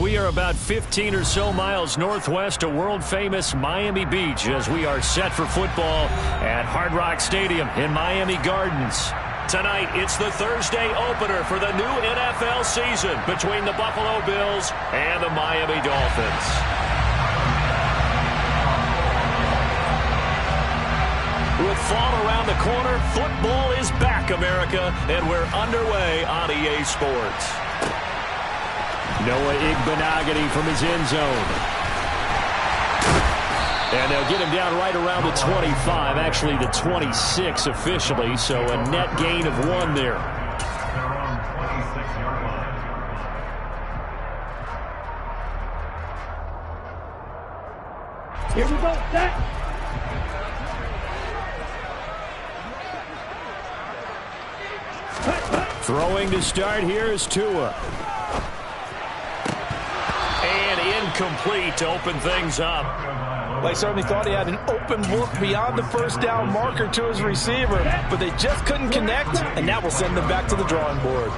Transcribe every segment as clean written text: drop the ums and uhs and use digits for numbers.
we are about 15 or so miles northwest of world-famous Miami Beach as we are set for football at Hard Rock Stadium in Miami Gardens. Tonight, it's the Thursday opener for the new NFL season between the Buffalo Bills and the Miami Dolphins. With fall around the corner, football is back, America, and we're underway on EA Sports. Noah Igbenogany from his end zone. And they'll get him down right around the 25, actually the 26 officially, so a net gain of 1 there. Here we go, set. Throwing to start here is Tua. And incomplete to open things up. They certainly thought he had an open look beyond the first down marker to his receiver, but they just couldn't connect, and that will send them back to the drawing board.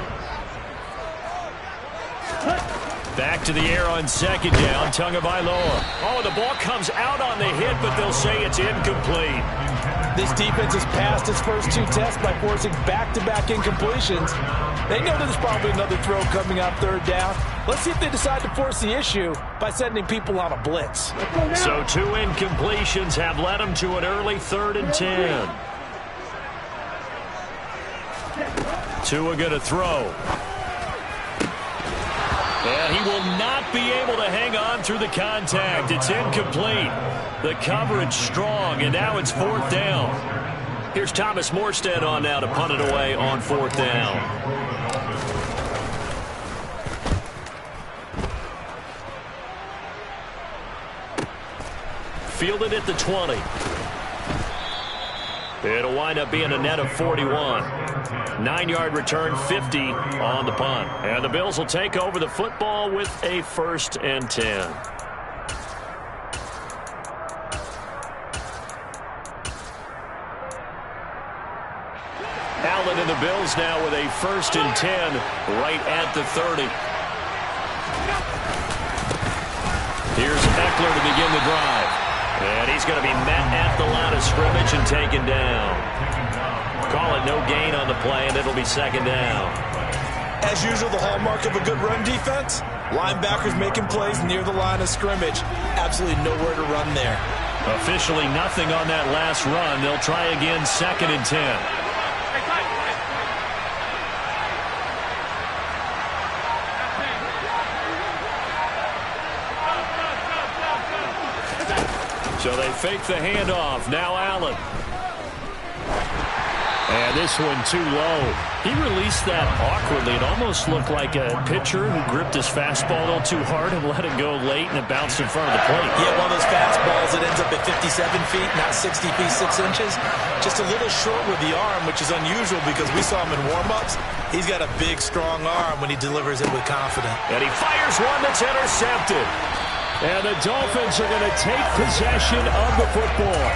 Back to the air on second down, Tagovailoa. Oh, the ball comes out on the hit, but they'll say it's incomplete. This defense has passed its first 2 tests by forcing back-to-back incompletions. They know there's probably another throw coming on third down. Let's see if they decide to force the issue by sending people on a blitz. So 2 incompletions have led them to an early 3rd and 10. Tua going to throw. And he will not be able to hang on through the contact. It's incomplete. The coverage strong, and now it's 4th down. Here's Thomas Morstead on now to punt it away on 4th down. Fielded at the 20. It'll wind up being a net of 41. 9-yard return, 50 on the punt. And the Bills will take over the football with a 1st and 10. Allen and the Bills now with a 1st and 10 right at the 30. Here's Eckler to begin the drive. And he's going to be met at the line of scrimmage and taken down. Call it no gain on the play, and it'll be 2nd down. As usual, the hallmark of a good run defense, linebackers making plays near the line of scrimmage. Absolutely nowhere to run there. Officially nothing on that last run. They'll try again, 2nd and 10. So they fake the handoff. Now Allen. And this one too low. He released that awkwardly. It almost looked like a pitcher who gripped his fastball a little too hard and let it go late, and it bounced in front of the plate. Yeah, one of those fastballs that ends up at 57 feet, not 60 feet, 6 inches. Just a little short with the arm, which is unusual because we saw him in warm-ups. He's got a big, strong arm when he delivers it with confidence. And he fires one that's intercepted. And the Dolphins are going to take possession of the football.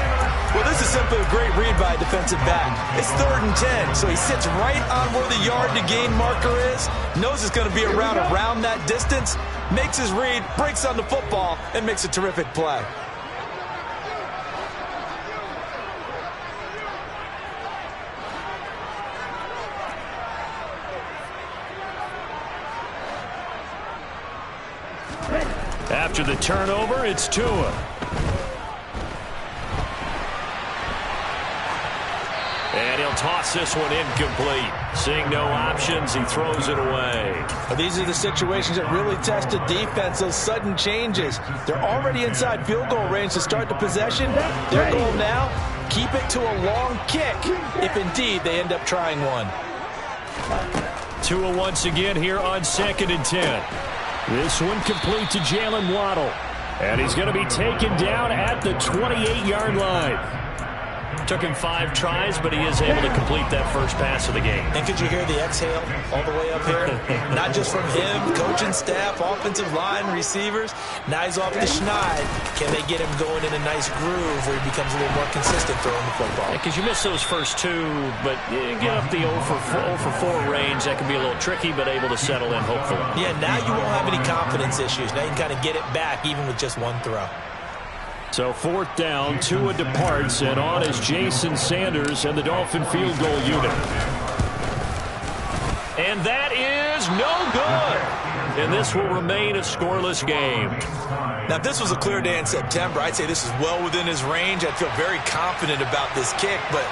Well, this is simply a great read by a defensive back. It's 3rd and 10, so he sits right on where the yard-to-gain marker is, knows it's going to be a route around that distance, makes his read, breaks on the football, and makes a terrific play. After the turnover, it's Tua. And he'll toss this one incomplete. Seeing no options, he throws it away. These are the situations that really test a defense, those sudden changes. They're already inside field goal range to start the possession. Their goal now, keep it to a long kick, if indeed they end up trying one. Tua once again here on 2nd and 10. This one complete to Jalen Waddle. And he's going to be taken down at the 28-yard line. Took him 5 tries, but he is able to complete that first pass of the game. And could you hear the exhale all the way up here? Not just from him, coaching staff, offensive line, receivers. Now he's off the schneid. Can they get him going in a nice groove where he becomes a little more consistent throwing the football? Because you miss those first 2, but you get up the 0 for 4 range. That can be a little tricky, but able to settle in, hopefully. Yeah, now you won't have any confidence issues. Now you can kind of get it back even with just one throw. So 4th down, Tua departs, and on is Jason Sanders and the Dolphin field goal unit. And that is no good. And this will remain a scoreless game. Now, if this was a clear day in September, I'd say this is well within his range. I'd feel very confident about this kick, but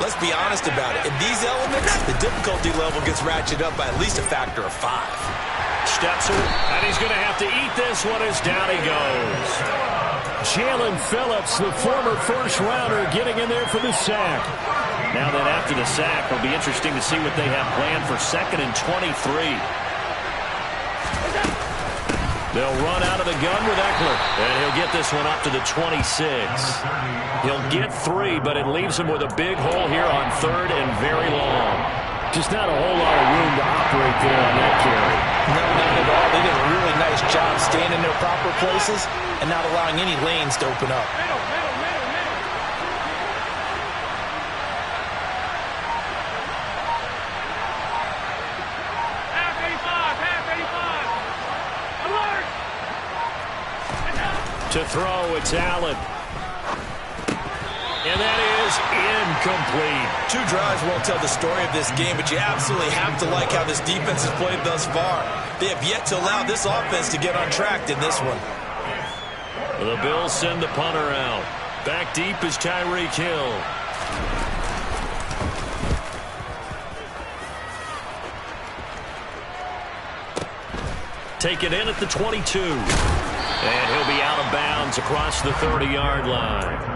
let's be honest about it. In these elements, the difficulty level gets ratcheted up by at least a factor of 5. Steps it, and he's going to have to eat this one as down he goes. Jalen Phillips, the former first-rounder, getting in there for the sack. Now then, after the sack, it'll be interesting to see what they have planned for 2nd and 23. They'll run out of the gun with Eckler, and he'll get this one up to the 26. He'll get 3, but it leaves him with a big hole here on 3rd and very long. Just not a whole lot of room to operate there on that carry. No, not at all. They did a really nice job staying in their proper places and not allowing any lanes to open up. To throw, it's Allen. And that is incomplete. 2 drives won't tell the story of this game, but you absolutely have to like how this defense has played thus far. They have yet to allow this offense to get on track in this one. The Bills send the punter out. Back deep is Tyreek Hill. Taken in at the 22. And he'll be out of bounds across the 30-yard line.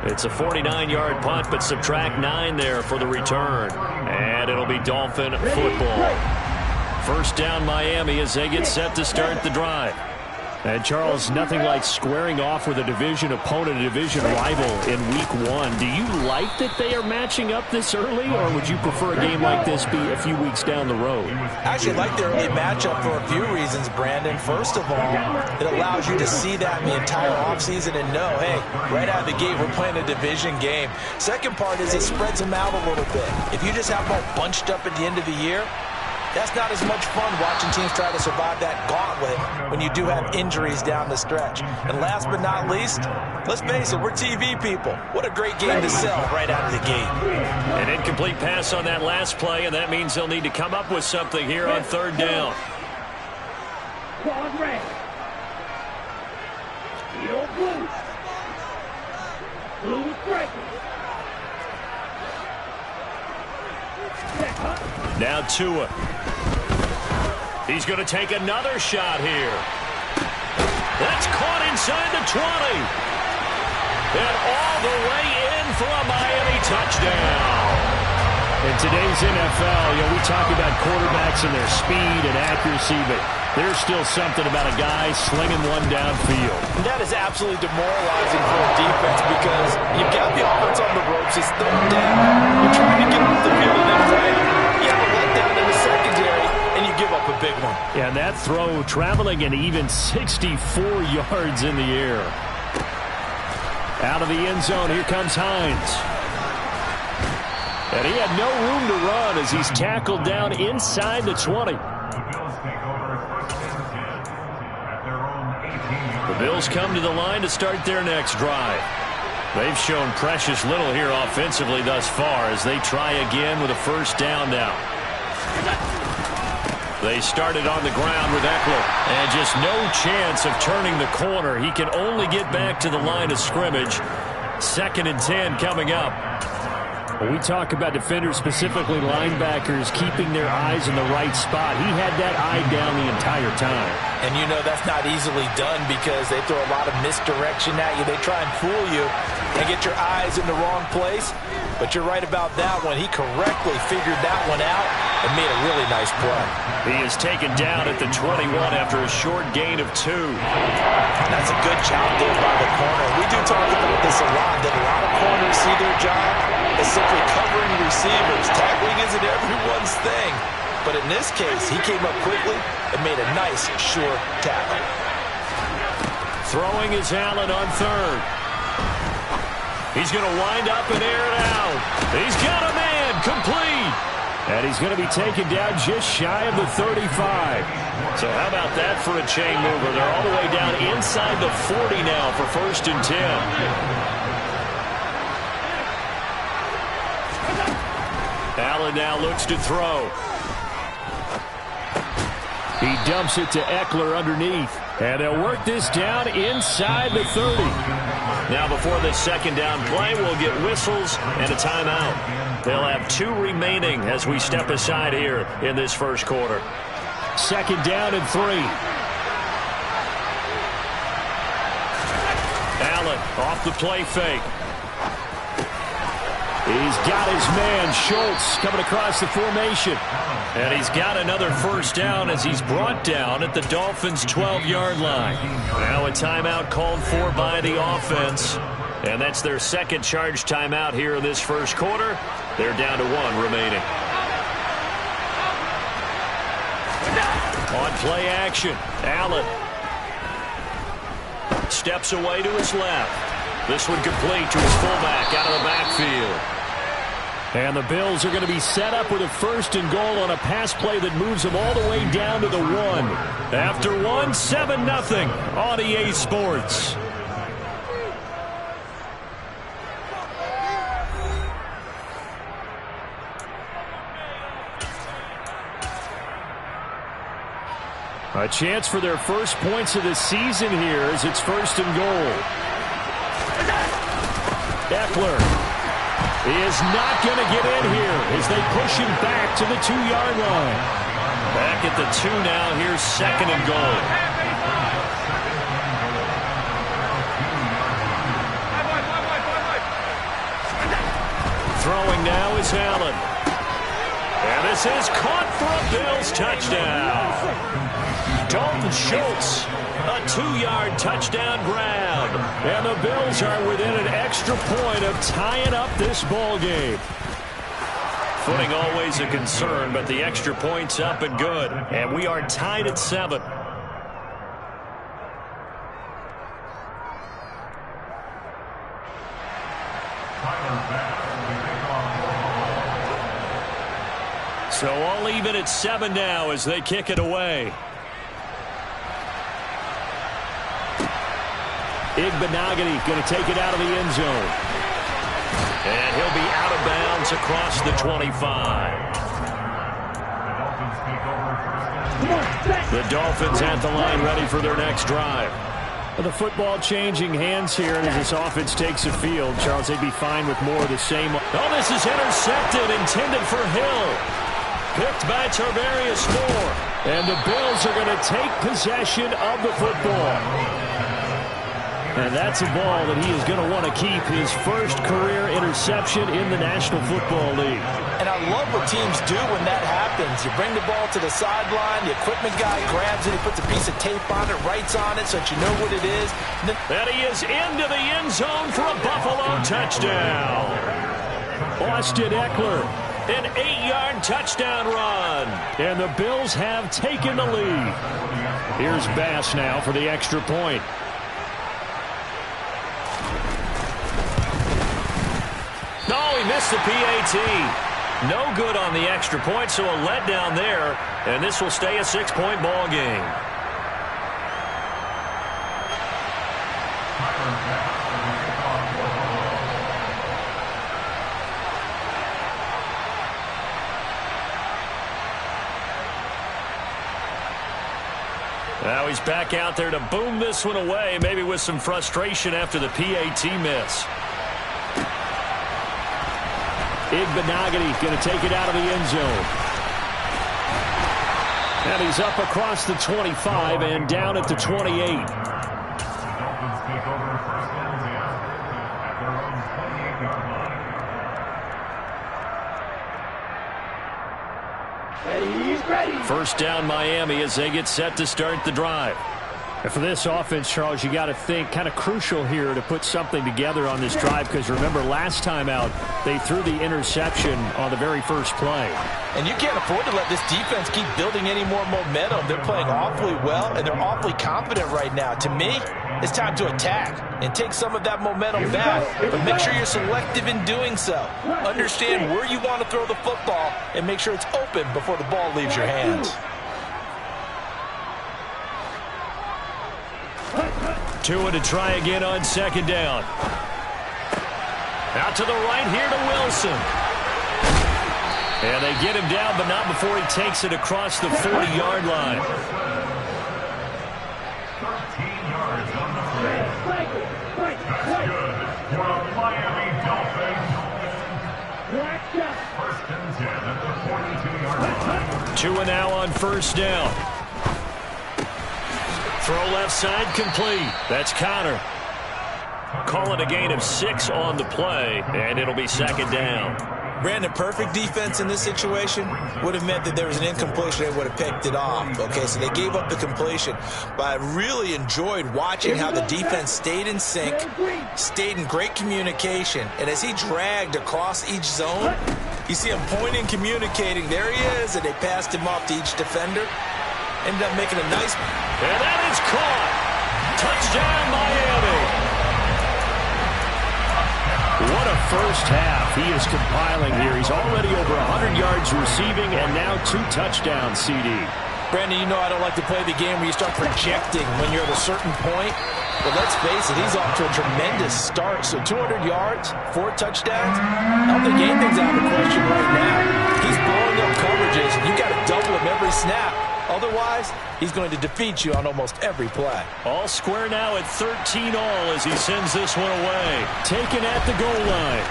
It's a 49-yard punt, but subtract 9 there for the return. And it'll be Dolphin football. 1st down Miami as they get set to start the drive. And, Charles, nothing like squaring off with a division opponent, a division rival in Week 1. Do you like that they are matching up this early, or would you prefer a game like this be a few weeks down the road? I actually like the early matchup for a few reasons, Brandon. First of all, it allows you to see that in the entire offseason and know, hey, right out of the gate, we're playing a division game. Second part is it spreads them out a little bit. If you just have them all bunched up at the end of the year, that's not as much fun watching teams try to survive that gauntlet when you do have injuries down the stretch. And last but not least, let's face it, we're TV people. What a great game to sell right out of the gate. An incomplete pass on that last play, and that means they'll need to come up with something here on 3rd down. Now Tua. He's going to take another shot here. That's caught inside the 20. And all the way in for a Miami touchdown. In today's NFL, we talk about quarterbacks and their speed and accuracy, but there's still something about a guy slinging one downfield. And that is absolutely demoralizing for a defense because you've got the offense on the ropes. It's 3rd down. You're trying to get off the field and then you have a letdown in the secondary, and you give up a big one. Yeah, and that throw traveling an even 64 yards in the air. Out of the end zone, here comes Hines. And he had no room to run as he's tackled down inside the 20. The Bills come to the line to start their next drive. They've shown precious little here offensively thus far as they try again with a 1st down now. They started on the ground with Eckler, and just no chance of turning the corner. He can only get back to the line of scrimmage. 2nd and 10 coming up. We talk about defenders, specifically linebackers, keeping their eyes in the right spot. He had that eye down the entire time. And you know that's not easily done because they throw a lot of misdirection at you. They try and fool you and get your eyes in the wrong place. But you're right about that one. He correctly figured that one out and made a really nice play. He is taken down at the 21 after a short gain of 2. That's a good job there by the corner. We do talk about this a lot, that a lot of corners see their job as simply covering receivers. Tackling isn't everyone's thing. But in this case, he came up quickly and made a nice, sure tackle. Throwing is Allen on 3rd. He's going to wind up and air it out. He's got a man, complete. And he's going to be taken down just shy of the 35. So how about that for a chain mover? They're all the way down inside the 40 now for 1st and 10. Allen now looks to throw. He dumps it to Eckler underneath. And they'll work this down inside the 30. Now before this second down play, we'll get whistles and a timeout. They'll have 2 remaining as we step aside here in this first quarter. 2nd down and 3. Allen off the play fake. He's got his man, Schultz, coming across the formation. And he's got another first down as he's brought down at the Dolphins' 12-yard line. Now a timeout called for by the offense. And that's their second charge timeout here in this first quarter. They're down to 1 remaining. On play action, Allen steps away to his left. This one complete to his fullback out of the backfield. And the Bills are going to be set up with a 1st and goal on a pass play that moves them all the way down to the 1. After 1, 7-0 on EA Sports. A chance for their first points of the season here as it's 1st and goal. Eckler. He is not going to get in here as they push him back to the 2-yard line. Back at the 2 now. Here's 2nd and goal. Throwing now is Allen. And this is caught for a Bills touchdown. Dalton Schultz, a 2-yard touchdown grab. And the Bills are within an extra point of tying up this ball game. Footing always a concern, but the extra point's up and good. And we are tied at 7. So all even at 7 now as they kick it away. Igbenogany going to take it out of the end zone. And he'll be out of bounds across the 25. The Dolphins at the line ready for their next drive. The football changing hands here as this offense takes the field. Charles, they'd be fine with more of the same. Oh, this is intercepted, intended for Hill. Picked by Tarvarius Moore. And the Bills are going to take possession of the football. And that's a ball that he is going to want to keep, his first career interception in the National Football League. And I love what teams do when that happens. You bring the ball to the sideline, the equipment guy grabs it, he puts a piece of tape on it, writes on it so that you know what it is. And he is into the end zone for a Buffalo touchdown. Austin Eckler, an 8-yard touchdown run. And the Bills have taken the lead. Here's Bass now for the extra point. No, he missed the PAT. No good on the extra point, so a letdown there. And this will stay a 6-point ball game. Now he's back out there to boom this one away, maybe with some frustration after the PAT miss. Igbenogany going to take it out of the end zone. And he's up across the 25 and down at the 28. First down Miami as they get set to start the drive. And for this offense, Charles, you got to think kind of crucial here to put something together on this drive, because remember last time out they threw the interception on the very first play. And you can't afford to let this defense keep building any more momentum. They're playing awfully well, and they're awfully confident right now. To me, it's time to attack and take some of that momentum back, but make sure you're selective in doing so. Understand where you want to throw the football and make sure it's open before the ball leaves your hands. Tua to try again on second down. Out to the right here to Wilson. And they get him down, but not before he takes it across the 40-yard line. 13 yards on the play. That's good for a Miami Dolphins. First and 10 at the 42-yard line. Tua now on first down. Throw left side complete. That's Connor. Calling a gain of 6 on the play, and it'll be second down. Brandon, perfect defense in this situation would have meant that there was an incompletion. They would have picked it off. Okay, so they gave up the completion. But I really enjoyed watching how the defense stayed in sync, stayed in great communication. And as he dragged across each zone, you see him pointing, communicating. There he is, and they passed him off to each defender. Ended up making a nice... And that is caught. Touchdown, Miami. What a first half he is compiling here. He's already over 100 yards receiving and now 2 touchdowns, CD. Brandon, you know I don't like to play the game where you start projecting when you're at a certain point. But let's face it, he's off to a tremendous start. So 200 yards, 4 touchdowns. I don't think anything's out of the question right now. He's blowing up coverages. You got to double him every snap. Otherwise, he's going to defeat you on almost every play. All square now at 13 all as he sends this one away. Taken at the goal line.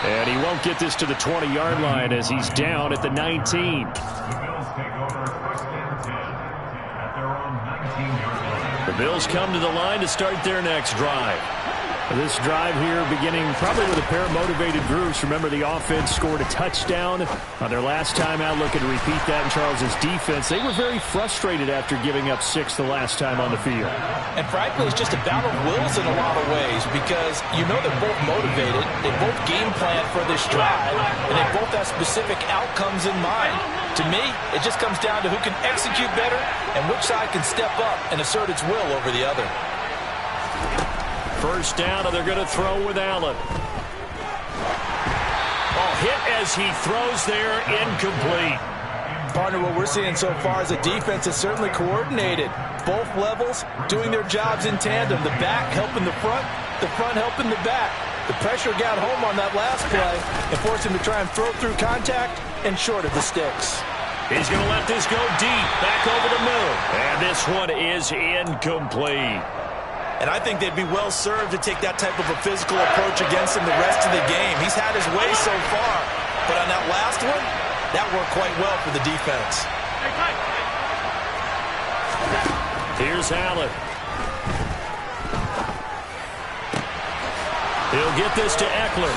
And he won't get this to the 20-yard line as he's down at the 19. The Bills take over first and 10 at their own 19-yard line. The Bills come to the line to start their next drive. This drive here beginning probably with a pair of motivated groups. Remember, the offense scored a touchdown on their last time out, looking to repeat that in Charles's defense. They were very frustrated after giving up 6 the last time on the field. And frankly, it's just a battle of wills in a lot of ways, because you know they're both motivated. They both game plan for this drive, and they both have specific outcomes in mind. To me, it just comes down to who can execute better and which side can step up and assert its will over the other. First down, and they're going to throw with Allen. Oh, hit as he throws there, incomplete. Partner, what we're seeing so far is a defense that's certainly coordinated. Both levels doing their jobs in tandem. The back helping the front helping the back. The pressure got home on that last play and forced him to try and throw through contact and short of the sticks. He's going to let this go deep, back over the middle. And this one is incomplete. And I think they'd be well served to take that type of a physical approach against him the rest of the game. He's had his way so far. But on that last one, that worked quite well for the defense. Here's Allen. He'll get this to Eckler.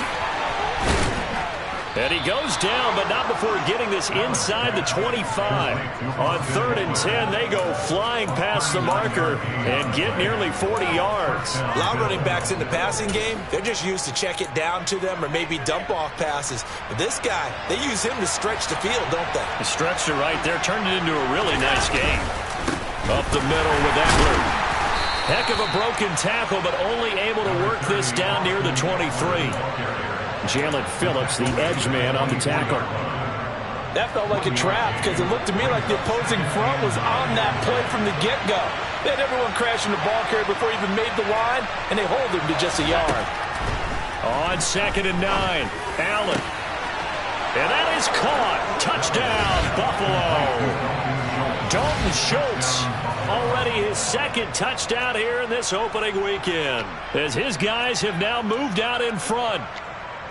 And he goes down, but not before getting this inside the 25. On 3rd and 10, they go flying past the marker and get nearly 40 yards. A lot of running backs in the passing game, they're just used to check it down to them or maybe dump off passes. But this guy, they use him to stretch the field, don't they? He stretched it right there, turned it into a really nice game. Up the middle with Eckler. Heck of a broken tackle, but only able to work this down near the 23. Jalen Phillips, the edge man on the tackle. That felt like a trap because it looked to me like the opposing front was on that play from the get-go. They had everyone crashing the ball carrier before he even made the line, and they hold him to just a yard. On 2nd and 9, Allen. And that is caught. Touchdown, Buffalo. Dalton Schultz, already his 2nd touchdown here in this opening weekend, as his guys have now moved out in front.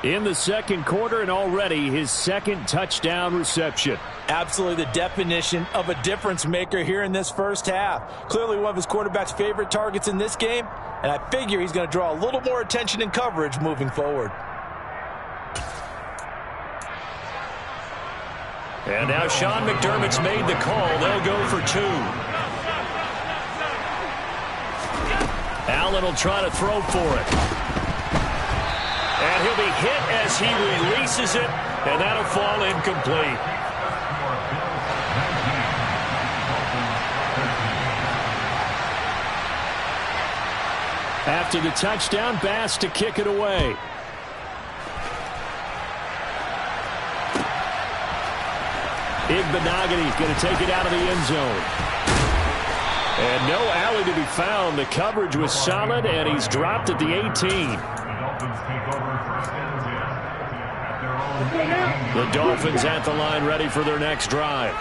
In the second quarter, and already his second touchdown reception. Absolutely the definition of a difference maker here in this first half. Clearly one of his quarterback's favorite targets in this game, and I figure he's going to draw a little more attention and coverage moving forward. And now Sean McDermott's made the call. They'll go for 2. Allen will try to throw for it. And he'll be hit as he releases it, and that'll fall incomplete. After the touchdown, Bass to kick it away. Igbenogany going to take it out of the end zone. And no alley to be found. The coverage was solid, and he's dropped at the 18. The Dolphins at the line, ready for their next drive.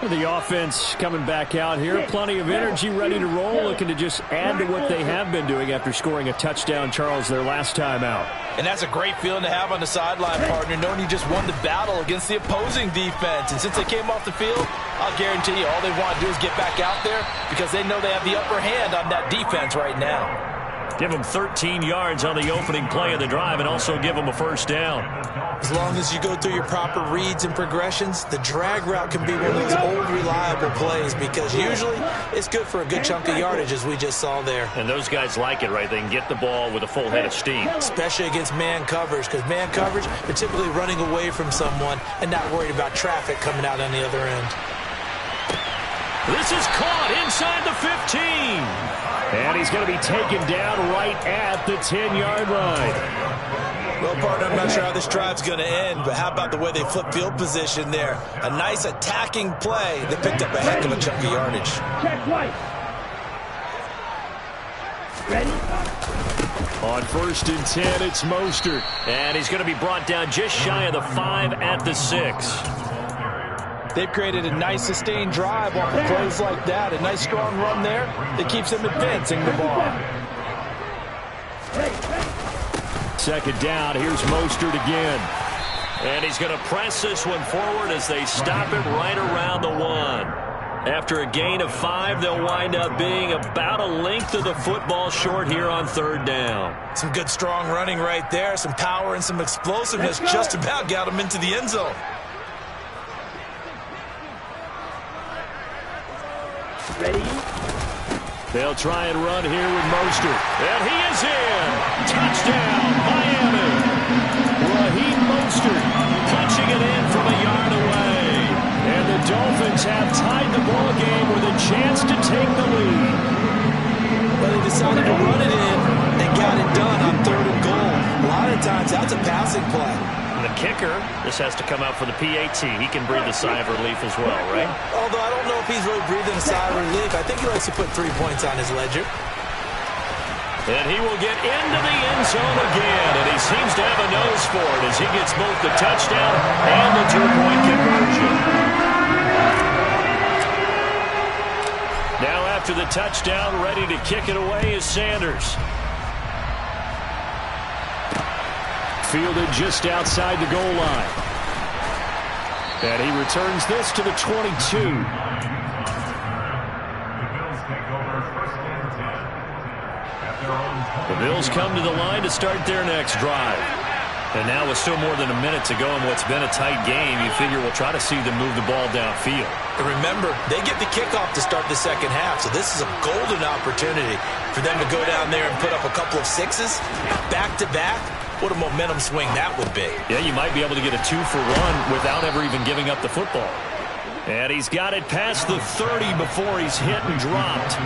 The offense coming back out here. Plenty of energy, ready to roll, looking to just add to what they have been doing after scoring a touchdown, Charles, their last time out. And that's a great feeling to have on the sideline, partner, knowing you just won the battle against the opposing defense. And since they came off the field, I'll guarantee you all they want to do is get back out there because they know they have the upper hand on that defense right now. Give them 13 yards on the opening play of the drive and also give them a first down. As long as you go through your proper reads and progressions, the drag route can be one of those old reliable plays because usually it's good for a good chunk of yardage as we just saw there. And those guys like it, right? They can get the ball with a full head of steam. Especially against man coverage because man coverage, they're typically running away from someone and not worried about traffic coming out on the other end. This is caught inside the 15. And he's going to be taken down right at the 10-yard line. Well, partner, I'm not sure how this drive's going to end, but how about the way they flip field position there? A nice attacking play that picked up a heck of a chunk of yardage. Check right. Ready? On 1st and 10, it's Mostert. And he's going to be brought down just shy of the 5 at the 6. They've created a nice sustained drive off of plays like that. A nice strong run there that keeps them advancing the ball. Second down, here's Mostert again. And he's going to press this one forward as they stop it right around the 1. After a gain of 5, they'll wind up being about a length of the football short here on 3rd down. Some good strong running right there. Some power and some explosiveness just about got them into the end zone. Ready? They'll try and run here with Mostert. And he is in. Touchdown, Miami. Raheem Mostert punching it in from a yard away. And the Dolphins have tied the ball game with a chance to take the lead. Well, they decided to run it in and got it done on 3rd and goal. A lot of times, that's a passing play. And the kicker, this has to come out for the PAT. He can breathe a sigh of relief as well, right? Although I don't know if he's really breathing a sigh of relief. I think he likes to put 3 points on his ledger. And he will get into the end zone again. And he seems to have a nose for it as he gets both the touchdown and the 2-point conversion. Now after the touchdown, ready to kick it away is Sanders. Fielded just outside the goal line. And he returns this to the 22. The Bills come to the line to start their next drive. And now with still more than a minute to go in what's been a tight game, you figure we'll try to see them move the ball downfield. And remember, they get the kickoff to start the second half, so this is a golden opportunity for them to go down there and put up a couple of 6s back-to-back. What a momentum swing that would be. Yeah, you might be able to get a 2-for-1 without ever even giving up the football. And he's got it past the 30 before he's hit and dropped.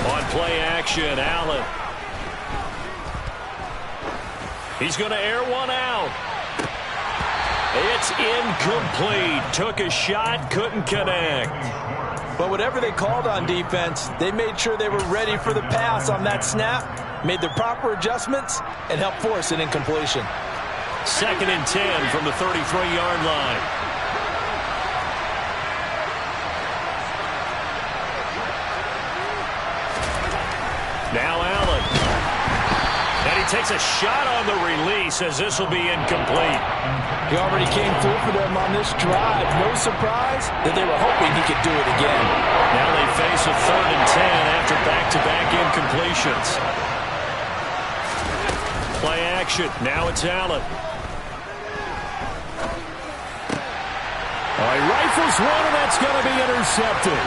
On play action, Allen. He's going to air one out. It's incomplete. Took a shot, couldn't connect. But whatever they called on defense, they made sure they were ready for the pass on that snap, made the proper adjustments, and helped force an incompletion. 2nd and 10 from the 33-yard line. Now Allen. And he takes a shot on the release as this will be incomplete. He already came through for them on this drive. No surprise that they were hoping he could do it again. Now they face a 3rd and 10 after back-to-back incompletions. Play action. Now it's Allen. He rifles one, and that's going to be intercepted.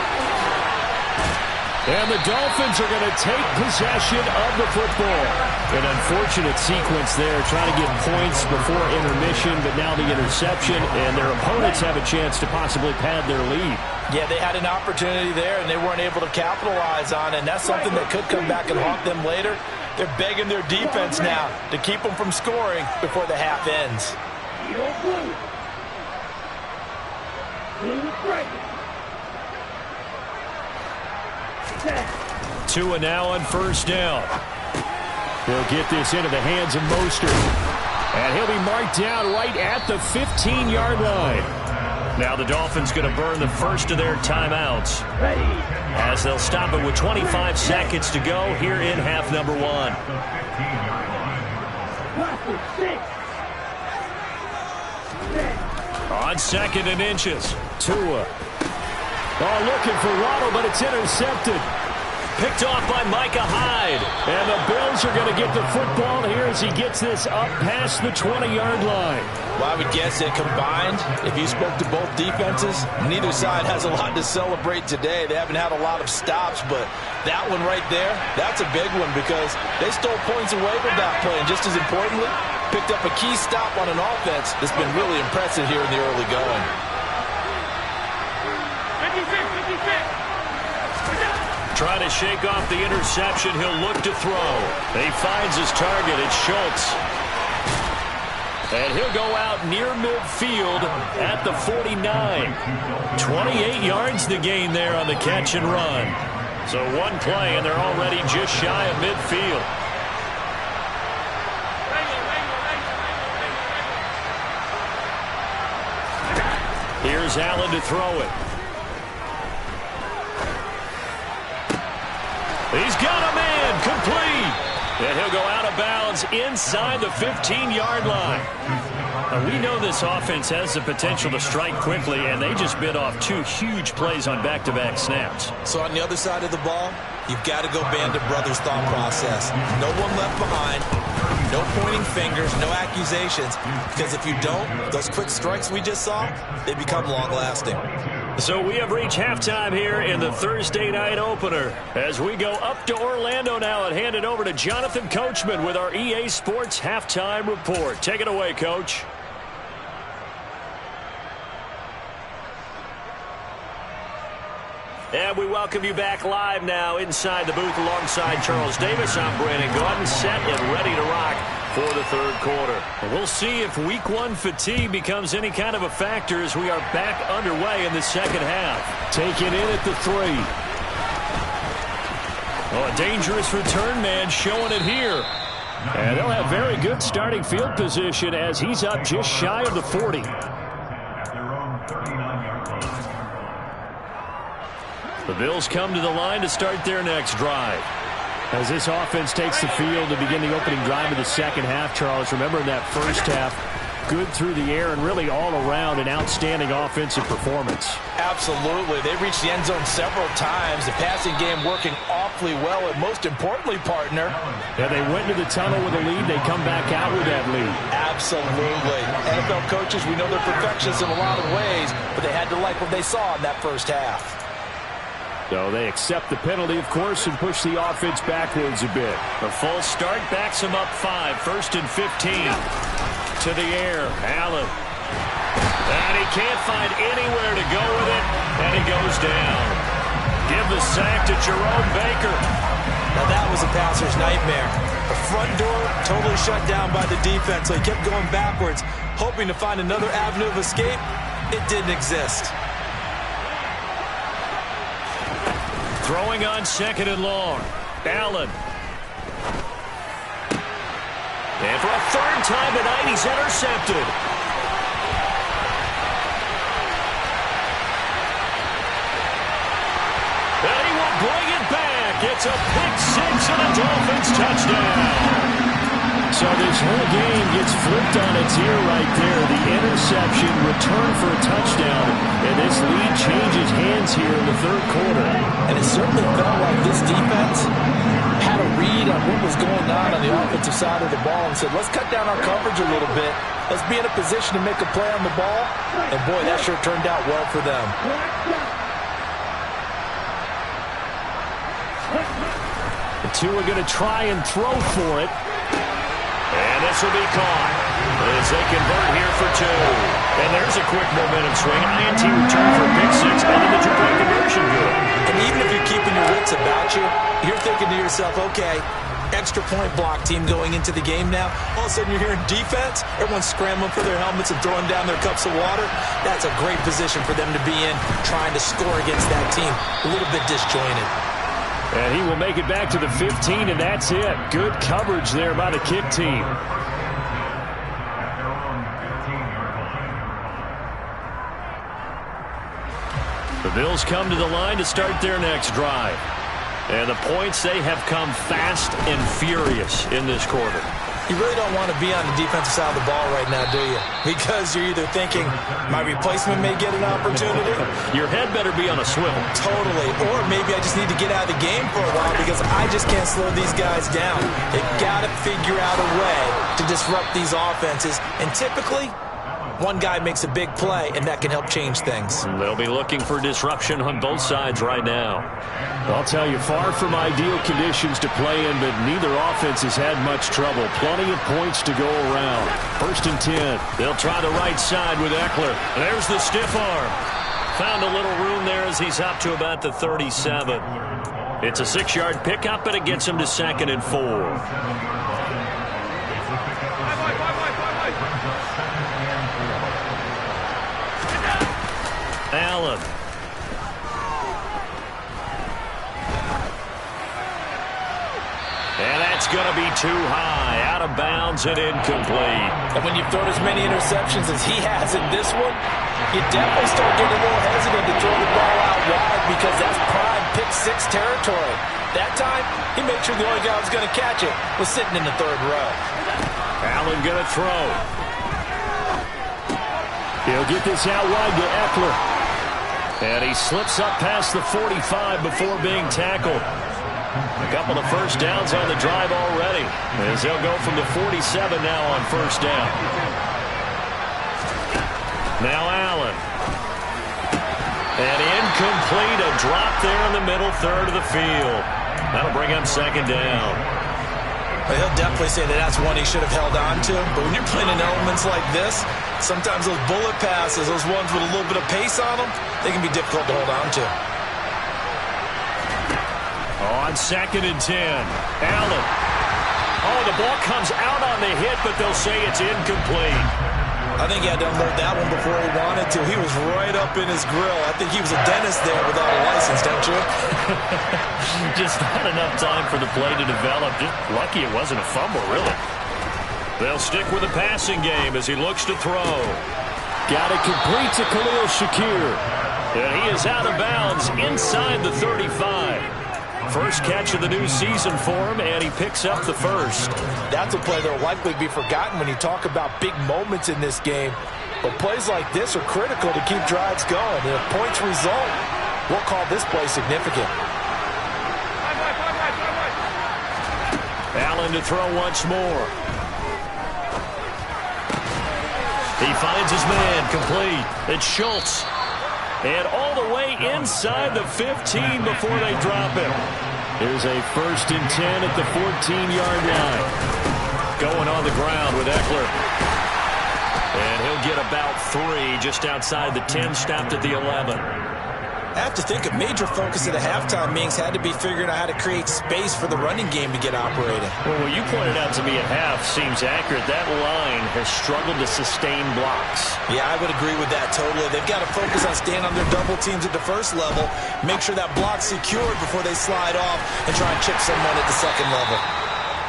And the Dolphins are going to take possession of the football. An unfortunate sequence there, trying to get points before intermission, but now the interception, and their opponents have a chance to possibly pad their lead. Yeah, they had an opportunity there, and they weren't able to capitalize on it, and that's something that could come back and haunt them later. They're begging their defense now to keep them from scoring before the half ends. Tua now on 1st down. He'll get this into the hands of Mostert. And he'll be marked down right at the 15-yard line. Now the Dolphins going to burn the first of their timeouts. Ready. As they'll stop it with 25 seconds to go here in half number 1. On 2nd and inches. Tua. Looking for Waddle, but it's intercepted. Picked off by Micah Hyde. And the Bills are going to get the football here as he gets this up past the 20-yard line. Well, I would guess that combined, if you spoke to both defenses, neither side has a lot to celebrate today. They haven't had a lot of stops, but that one right there, that's a big one because they stole points away from that play. And just as importantly, picked up a key stop on an offense that's been really impressive here in the early going. Trying to shake off the interception. He'll look to throw. He finds his target. It's Schultz. And he'll go out near midfield at the 49. 28 yards to gain there on the catch and run. So one play, and they're already just shy of midfield. Here's Allen to throw it. He's got a man, complete. And he'll go out of bounds inside the 15-yard line. Now, we know this offense has the potential to strike quickly, and they just bit off 2 huge plays on back-to-back snaps. So on the other side of the ball, you've got to go Band of Brothers thought process. No one left behind, no pointing fingers, no accusations, because if you don't, those quick strikes we just saw, they become long-lasting. So we have reached halftime here in the Thursday night opener. As we go up to Orlando now and hand it over to Jonathan Coachman with our EA Sports Halftime Report. Take it away, Coach. And we welcome you back live now inside the booth alongside Charles Davis. I'm Brandon Gordon, set and ready to rock for the 3rd quarter. We'll see if week 1 fatigue becomes any kind of a factor as we are back underway in the 2nd half. Taken in at the 3. Oh, a dangerous return man showing it here. And they'll have very good starting field position as he's up just shy of the 40. The Bills come to the line to start their next drive. As this offense takes the field to begin the opening drive of the 2nd half, Charles, remember in that first half, good through the air and really all around an outstanding offensive performance. Absolutely. They reached the end zone several times. The passing game working awfully well, and most importantly, partner. Yeah, they went into the tunnel with a lead. They come back out with that lead. Absolutely. NFL coaches, we know they're perfectionists in a lot of ways, but they had to like what they saw in that first half. So they accept the penalty, of course, and push the offense backwards a bit. The full start backs them up 5. 1st and 15. To the air. Allen. And he can't find anywhere to go with it, and he goes down. Give the sack to Jerome Baker. Now that was a passer's nightmare. The front door totally shut down by the defense, so he kept going backwards, hoping to find another avenue of escape. It didn't exist. Throwing on 2nd and long. Allen. And for a 3rd time tonight, he's intercepted. And he will bring it back. It's a pick 6 and a Dolphins touchdown. So this whole game gets flipped on its ear right there. The interception, return for a touchdown, and this lead changes hands here in the third quarter. And it certainly felt like this defense had a read on what was going on the offensive side of the ball and said, let's cut down our coverage a little bit. Let's be in a position to make a play on the ball. And, boy, that sure turned out well for them. The two are going to try and throw for it. And this will be caught as they convert here for two. And there's a quick momentum swing. INT return for a pick six, and then the two-point conversion good. And even if you're keeping your wits about you, you're thinking to yourself, okay, extra point block team going into the game now. All of a sudden you're hearing defense. Everyone's scrambling for their helmets and throwing down their cups of water. That's a great position for them to be in, trying to score against that team. A little bit disjointed. And he will make it back to the 15, and that's it. Good coverage there by the kick team. The Bills come to the line to start their next drive. And the points, they have come fast and furious in this quarter. You really don't want to be on the defensive side of the ball right now, do you? Because you're either thinking, my replacement may get an opportunity. Your head better be on a swivel. Totally. Or maybe I just need to get out of the game for a while because I just can't slow these guys down. They've got to figure out a way to disrupt these offenses. And typically, one guy makes a big play, and that can help change things. They'll be looking for disruption on both sides right now. I'll tell you, far from ideal conditions to play in, but neither offense has had much trouble. Plenty of points to go around. 1st and 10. They'll try the right side with Eckler. There's the stiff arm. Found a little room there as he's up to about the 37. It's a 6-yard pickup, but it gets him to 2nd and 4. Allen. And that's going to be too high. Out of bounds and incomplete. And when you've thrown as many interceptions as he has in this one, you definitely start getting a little hesitant to throw the ball out wide because that's prime pick six territory. That time, he made sure the only guy who was going to catch it was sitting in the 3rd row. Allen going to throw. He'll get this out wide to Eckler. And he slips up past the 45 before being tackled. A couple of first downs on the drive already, as they'll go from the 47 now on 1st down. Now Allen. And incomplete, a drop there in the middle 3rd of the field. That'll bring up 2nd down. Well, he'll definitely say that that's one he should have held on to. But when you're playing in elements like this, sometimes those bullet passes, those ones with a little bit of pace on them, they can be difficult to hold on to. On 2nd and 10, Allen. Oh, the ball comes out on the hit, but they'll say it's incomplete. I think he had to unload that one before he wanted to. He was right up in his grill. I think he was a dentist there without a license, don't you? Just not enough time for the play to develop. Just lucky it wasn't a fumble, really. They'll stick with the passing game as he looks to throw. Got it complete to Khalil Shakir. And he is out of bounds inside the 35. First catch of the new season for him, and he picks up the 1st. That's a play that will likely be forgotten when you talk about big moments in this game. But plays like this are critical to keep drives going. And if points result, we'll call this play significant. Allen to throw once more. He finds his man, complete. It's Schultz. And all the way inside the 15 before they drop him. Here's a 1st and 10 at the 14-yard line. Going on the ground with Eckler. And he'll get about 3 just outside the 10, stopped at the 11. I have to think a major focus of the halftime meetings had to be figuring out how to create space for the running game to get operating. Well, what you pointed out to me at half seems accurate. That line has struggled to sustain blocks. Yeah, I would agree with that totally. They've got to focus on staying on their double teams at the 1st level, make sure that block's secured before they slide off and try and chip someone at the 2nd level.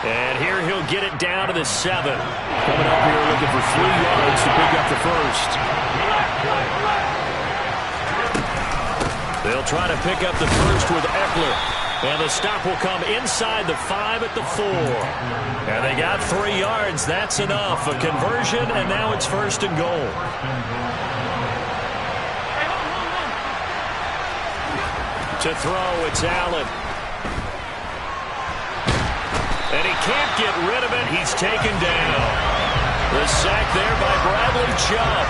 And here he'll get it down to the 7. Coming up here looking for 3 yards to pick up the 1st. They'll try to pick up the 1st with Eckler. And the stop will come inside the 5 at the 4. And they got 3 yards. That's enough. A conversion, and now it's 1st and goal. To throw, it's Allen. And he can't get rid of it. He's taken down. The sack there by Bradley Chubb.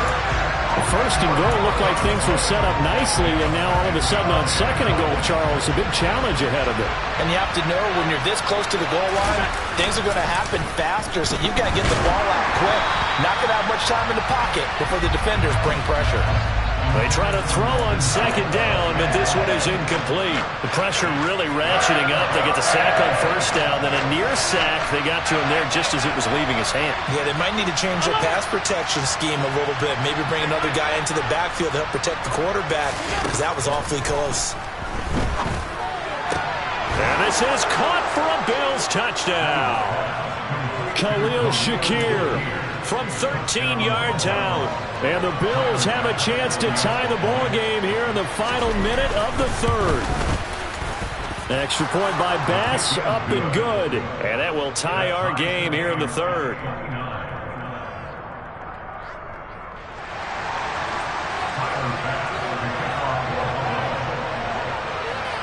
1st and goal looked like things were set up nicely, and now all of a sudden on 2nd and goal, Charles, a big challenge ahead of it. And you have to know when you're this close to the goal line, things are going to happen faster, so you've got to get the ball out quick. Not going to have much time in the pocket before the defenders bring pressure. They try to throw on 2nd down, but this one is incomplete. The pressure really ratcheting up. They get the sack on 1st down, then a near sack. They got to him there just as it was leaving his hand. Yeah, they might need to change their pass protection scheme a little bit. Maybe bring another guy into the backfield to help protect the quarterback, because that was awfully close. And this is caught for a Bills touchdown. Khalil Shakir from 13 yards out. And the Bills have a chance to tie the ball game here in the final minute of the 3rd. Extra point by Bass, up and good. And that will tie our game here in the 3rd.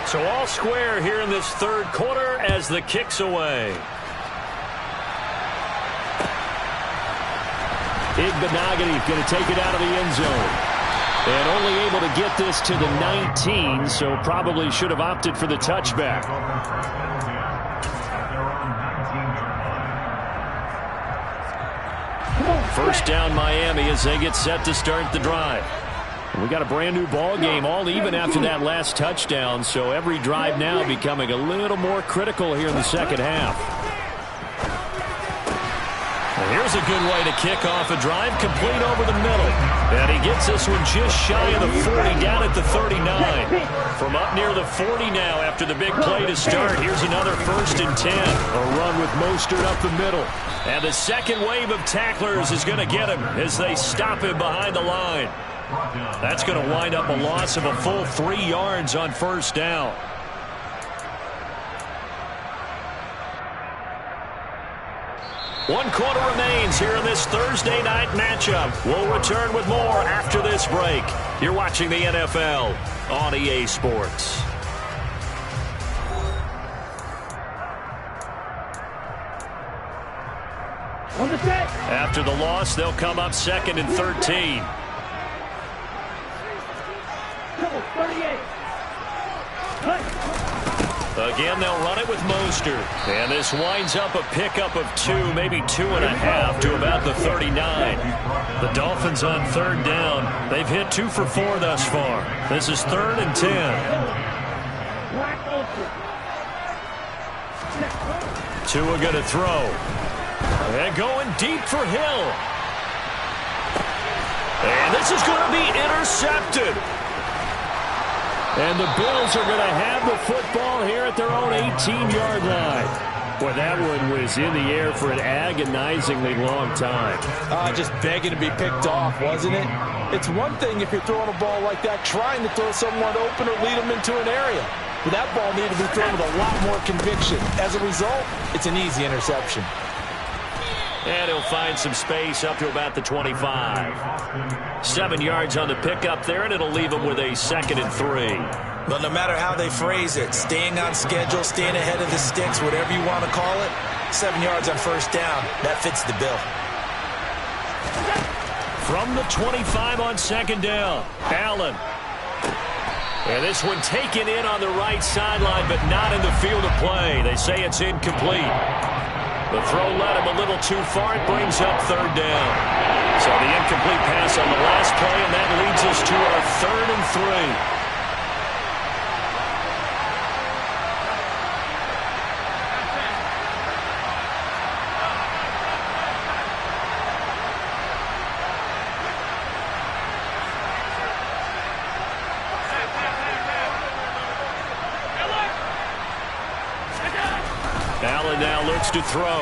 So all square here in this 3rd quarter as the kick's away. Igbenogany going to take it out of the end zone. And only able to get this to the 19, so probably should have opted for the touchback. First down Miami as they get set to start the drive. We got a brand new ball game, all even after that last touchdown, so every drive now becoming a little more critical here in the 2nd half. Here's a good way to kick off a drive, complete over the middle. And he gets this one just shy of the 40, down at the 39. From up near the 40 now after the big play to start. Here's another 1st and 10. A run with Mostert up the middle. And the second wave of tacklers is going to get him as they stop him behind the line. That's going to wind up a loss of a full 3 yards on 1st down. One quarter remains here in this Thursday night matchup. We'll return with more after this break. You're watching the NFL on EA Sports. On the set. After the loss, they'll come up 2nd and 13. Double 38. Cut. Again, they'll run it with Mostert. And this winds up a pickup of 2, maybe 2.5 to about the 39. The Dolphins on 3rd down. They've hit 2 for 4 thus far. This is 3rd and 10. Tua going to throw. And going deep for Hill. And this is going to be intercepted. And the Bills are going to have the football here at their own 18-yard line. Boy, that one was in the air for an agonizingly long time. Just begging to be picked off, wasn't it? It's one thing if you're throwing a ball like that, trying to throw someone open or lead them into an area. But that ball needed to be thrown with a lot more conviction. As a result, it's an easy interception. And he'll find some space up to about the 25. 7 yards on the pickup there, and it'll leave him with a 2nd and 3. But no matter how they phrase it, staying on schedule, staying ahead of the sticks, whatever you want to call it, 7 yards on 1st down, that fits the bill. From the 25 on 2nd down, Allen. And this one taken in on the right sideline, but not in the field of play. They say it's incomplete. The throw led him a little too far. It brings up 3rd down. So the incomplete pass on the last play, and that leads us to our 3rd and 3. Allen now looks to throw.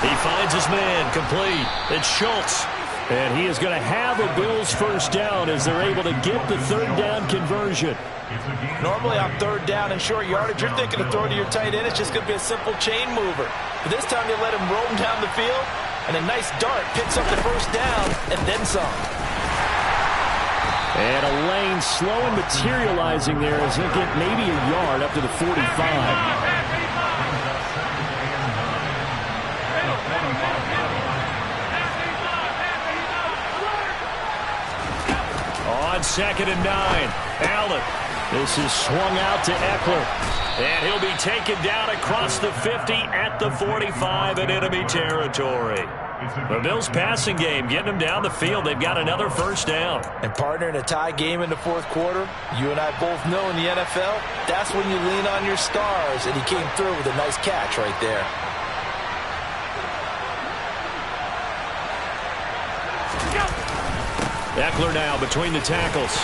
He finds his man, complete. It's Schultz. And he is going to have a Bills first down as they're able to get the third down conversion. Normally on third down and short yardage, you're thinking of throwing to your tight end. It's just going to be a simple chain mover. But this time you let him roam down the field, and a nice dart picks up the first down and then some. And a lane slow and materializing there as he'll get maybe a yard up to the 45. On 2nd and 9, Allen. This is swung out to Eckler. And he'll be taken down across the 50 at the 45 in enemy territory. The Bills passing game getting them down the field. They've got another first down. And partner, in a tie game in the fourth quarter, you and I both know in the NFL, that's when you lean on your stars. And he came through with a nice catch right there. Eckler now between the tackles.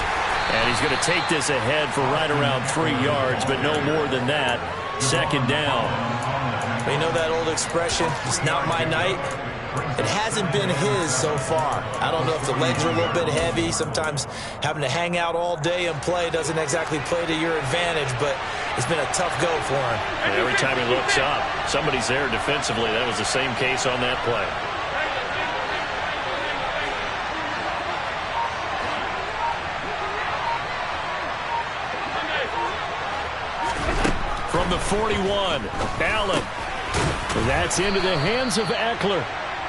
And he's going to take this ahead for right around 3 yards, but no more than that. 2nd down. You know that old expression, it's not my night? It hasn't been his so far. I don't know if the legs are a little bit heavy. Sometimes having to hang out all day and play doesn't exactly play to your advantage, but it's been a tough go for him. And every time he looks up, somebody's there defensively. That was the same case on that play. From the 41, Allen. That's into the hands of Eckler.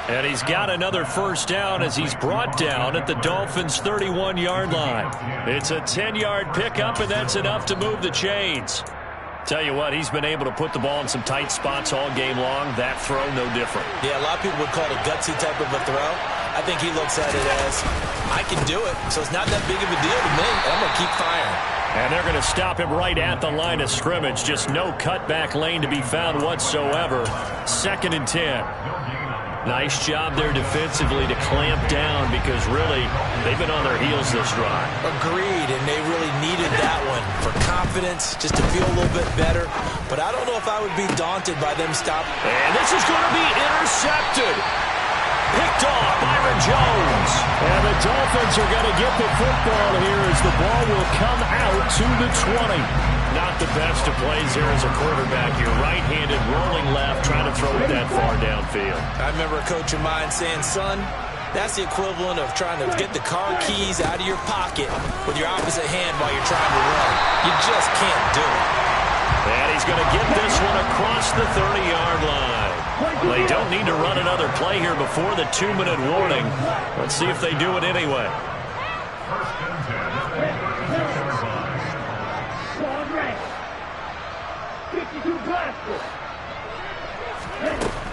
And he's got another first down as he's brought down at the Dolphins' 31-yard line. It's a 10-yard pickup, and that's enough to move the chains. Tell you what, he's been able to put the ball in some tight spots all game long. That throw, no different. Yeah, a lot of people would call it a gutsy type of a throw. I think he looks at it as, I can do it, so it's not that big of a deal to me. I'm going to keep firing. And they're going to stop him right at the line of scrimmage. Just no cutback lane to be found whatsoever. 2nd and 10. Nice job there defensively to clamp down because really they've been on their heels this drive. Agreed, and they really needed that one for confidence, just to feel a little bit better. But I don't know if I would be daunted by them stopping. And this is going to be intercepted. Picked off Byron Jones. And the Dolphins are going to get the football here as the ball will come out to the 20. Not the best of plays here as a quarterback. You're right-handed, rolling left, trying to throw it that far downfield. I remember a coach of mine saying, son, that's the equivalent of trying to get the car keys out of your pocket with your opposite hand while you're trying to run. You just can't do it. And he's going to get this one across the 30-yard line. They don't need to run another play here before the 2-minute warning. Let's see if they do it anyway.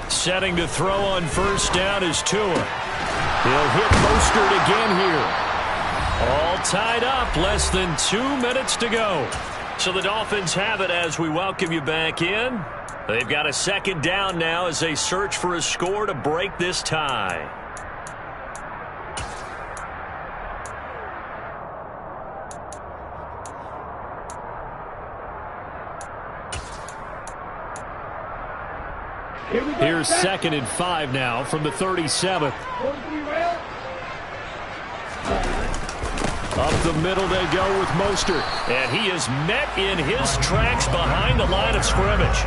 Setting to throw on first down is Tua. He'll hit Mostert again here. All tied up, less than 2 minutes to go. So the Dolphins have it as we welcome you back in. They've got a 2nd down now as they search for a score to break this tie. Here's 2nd and 5 now from the 37. Up the middle they go with Mostert. And he is met in his tracks behind the line of scrimmage.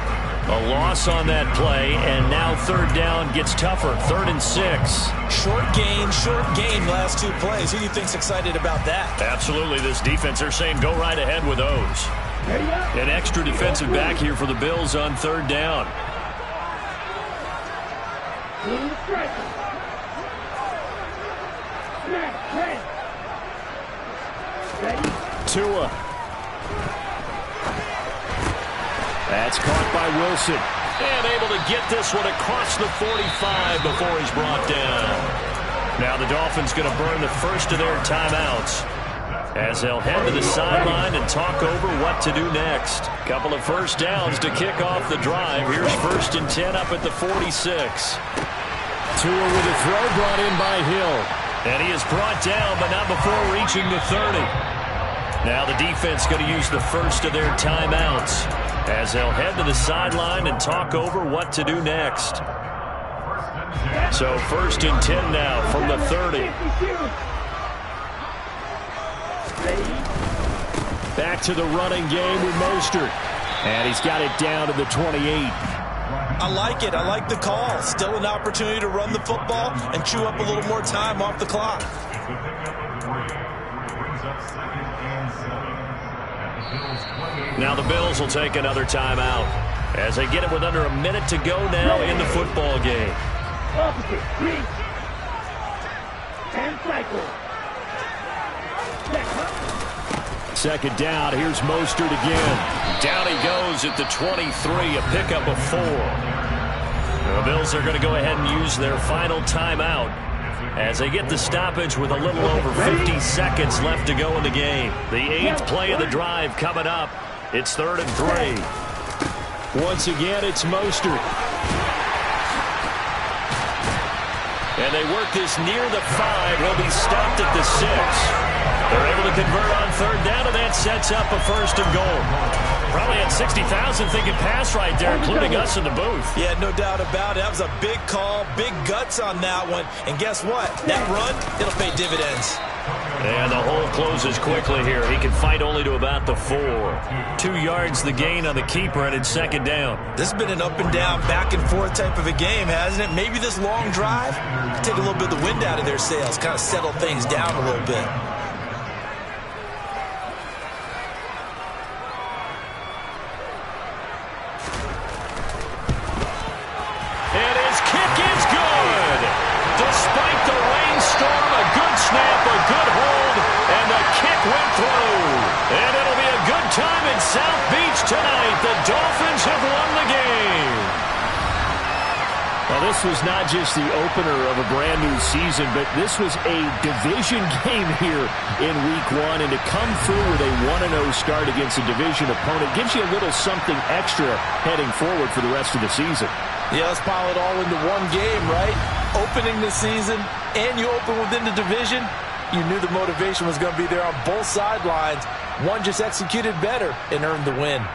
A loss on that play, and now 3rd down gets tougher. 3rd and 6. Short gain last 2 plays. Who do you think's excited about that? Absolutely, this defense, they're saying go right ahead with those. An extra defensive back here for the Bills on 3rd down. Tua. That's caught by Wilson. And able to get this one across the 45 before he's brought down. Now the Dolphins going to burn the first of their timeouts as they'll head to the sideline and talk over what to do next. Couple of first downs to kick off the drive. Here's 1st and 10 up at the 46. Tua with a throw brought in by Hill. And he is brought down, but not before reaching the 30. Now the defense going to use the first of their timeouts as they'll head to the sideline and talk over what to do next. So 1st and 10 now from the 30. Back to the running game with Mostert. And he's got it down to the 28. I like it. I like the call. Still an opportunity to run the football and chew up a little more time off the clock. Now the Bills will take another timeout as they get it with under a minute to go now in the football game. Opposite, reach. And cycle. Second down. Here's Mostert again. Down he goes at the 23, a pickup of 4. The Bills are going to go ahead and use their final timeout as they get the stoppage with a little over 50 seconds left to go in the game. The 8th play of the drive coming up. It's 3rd and 3. Once again, it's Mostert. And they work this near the 5. He'll be stopped at the 6. They're able to convert on 3rd down, and that sets up a 1st and goal. Probably had 60,000 thinking pass right there, including us in the booth. Yeah, no doubt about it. That was a big call, big guts on that one. And guess what? That run, it'll pay dividends. And the hole closes quickly here. He can fight only to about the 4. 2 yards the gain on the keeper, and it's 2nd down. This has been an up and down, back and forth type of a game, hasn't it? Maybe this long drive take a little bit of the wind out of their sails, kind of settle things down a little bit. And his kick is good. Despite the rainstorm, a good snap, a good hold, and the kick went through. And it'll be a good time in South Beach tonight. The Dolphins have won the game. Well, this was not just the opener of a brand new season, but this was a division game here in Week 1. And to come through with a 1-0 start against a division opponent gives you a little something extra heading forward for the rest of the season. Yeah, let's pile it all into one game, right? Opening the season, and you open within the division. You knew the motivation was going to be there on both sidelines. One just executed better and earned the win.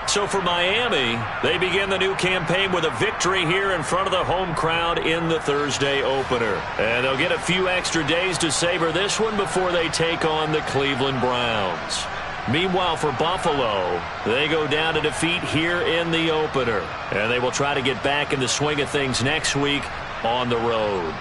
So for Miami, they begin the new campaign with a victory here in front of the home crowd in the Thursday opener. And they'll get a few extra days to savor this one before they take on the Cleveland Browns. Meanwhile, for Buffalo, they go down to defeat here in the opener. And they will try to get back in the swing of things next week on the road.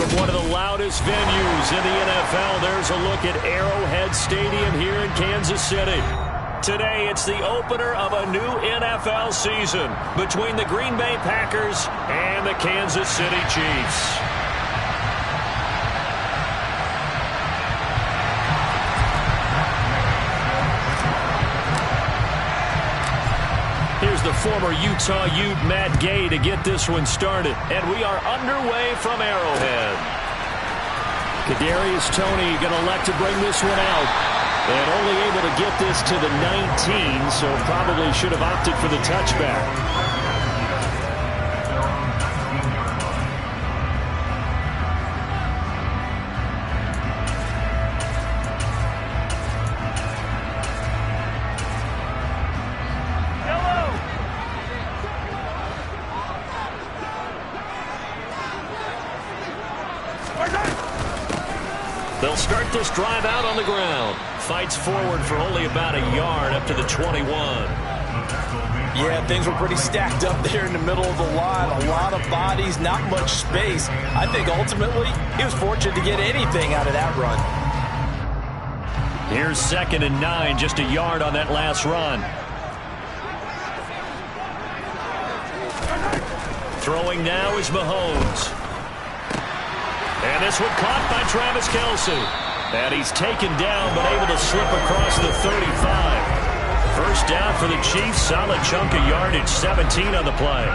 From one of the loudest venues in the NFL, there's a look at Arrowhead Stadium here in Kansas City. Today, it's the opener of a new NFL season between the Green Bay Packers and the Kansas City Chiefs. Here's the former Utah Ute Matt Gay to get this one started. And we are underway from Arrowhead. Kadarius Toney going to elect to bring this one out. And only able to get this to the 19, so probably should have opted for the touchback. They'll start this drive out on the ground. Fights forward for only about a yard up to the 21. Yeah, things were pretty stacked up there in the middle of the line. A lot of bodies, not much space. I think ultimately he was fortunate to get anything out of that run. Here's 2nd and 9, just a yard on that last run. Throwing now is Mahomes. And this one caught by Travis Kelce. And he's taken down, but able to slip across the 35. First down for the Chiefs. Solid chunk of yardage, 17 on the play.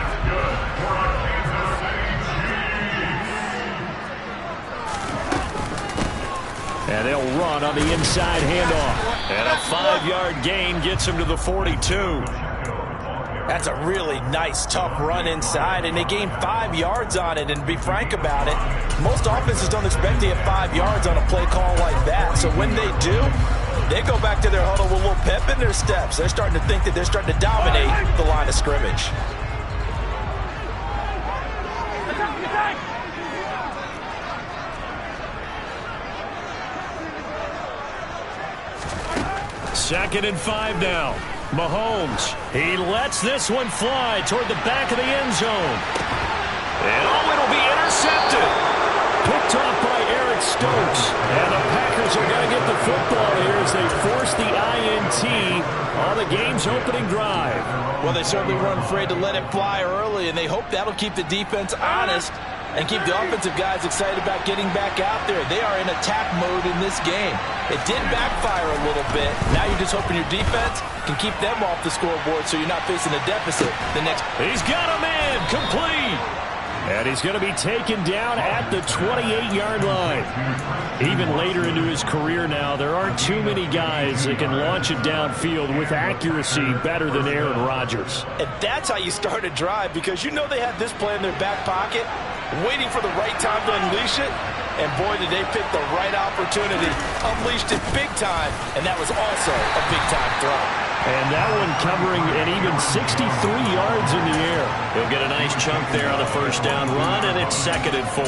And they'll run on the inside handoff. And a 5-yard gain gets him to the 42. That's a really nice, tough run inside, and they gained 5 yards on it. And to be frank about it, most offenses don't expect to get 5 yards on a play call like that. So when they do, they go back to their huddle with a little pep in their steps. They're starting to think that they're starting to dominate the line of scrimmage. Second and 5 now. Mahomes, he lets this one fly toward the back of the end zone. And it'll be intercepted. Picked off by Eric Stokes. And the Packers are going to get the football here as they force the INT on the game's opening drive. Well, they certainly weren't afraid to let it fly early, and they hope that'll keep the defense honest and keep the offensive guys excited about getting back out there. They are in attack mode in this game. It did backfire a little bit. Now you're just hoping your defense can keep them off the scoreboard so you're not facing a deficit the next. He's got a man complete. And he's going to be taken down at the 28-yard line. Even later into his career now, there aren't too many guys that can launch it downfield with accuracy better than Aaron Rodgers. And that's how you start a drive, because you know they had this play in their back pocket, waiting for the right time to unleash it. And boy, did they pick the right opportunity. Unleashed it big time, and that was also a big-time throw. And that one covering an even 63 yards in the air. He'll get a nice chunk there on the first down run, and it's 2nd and 4.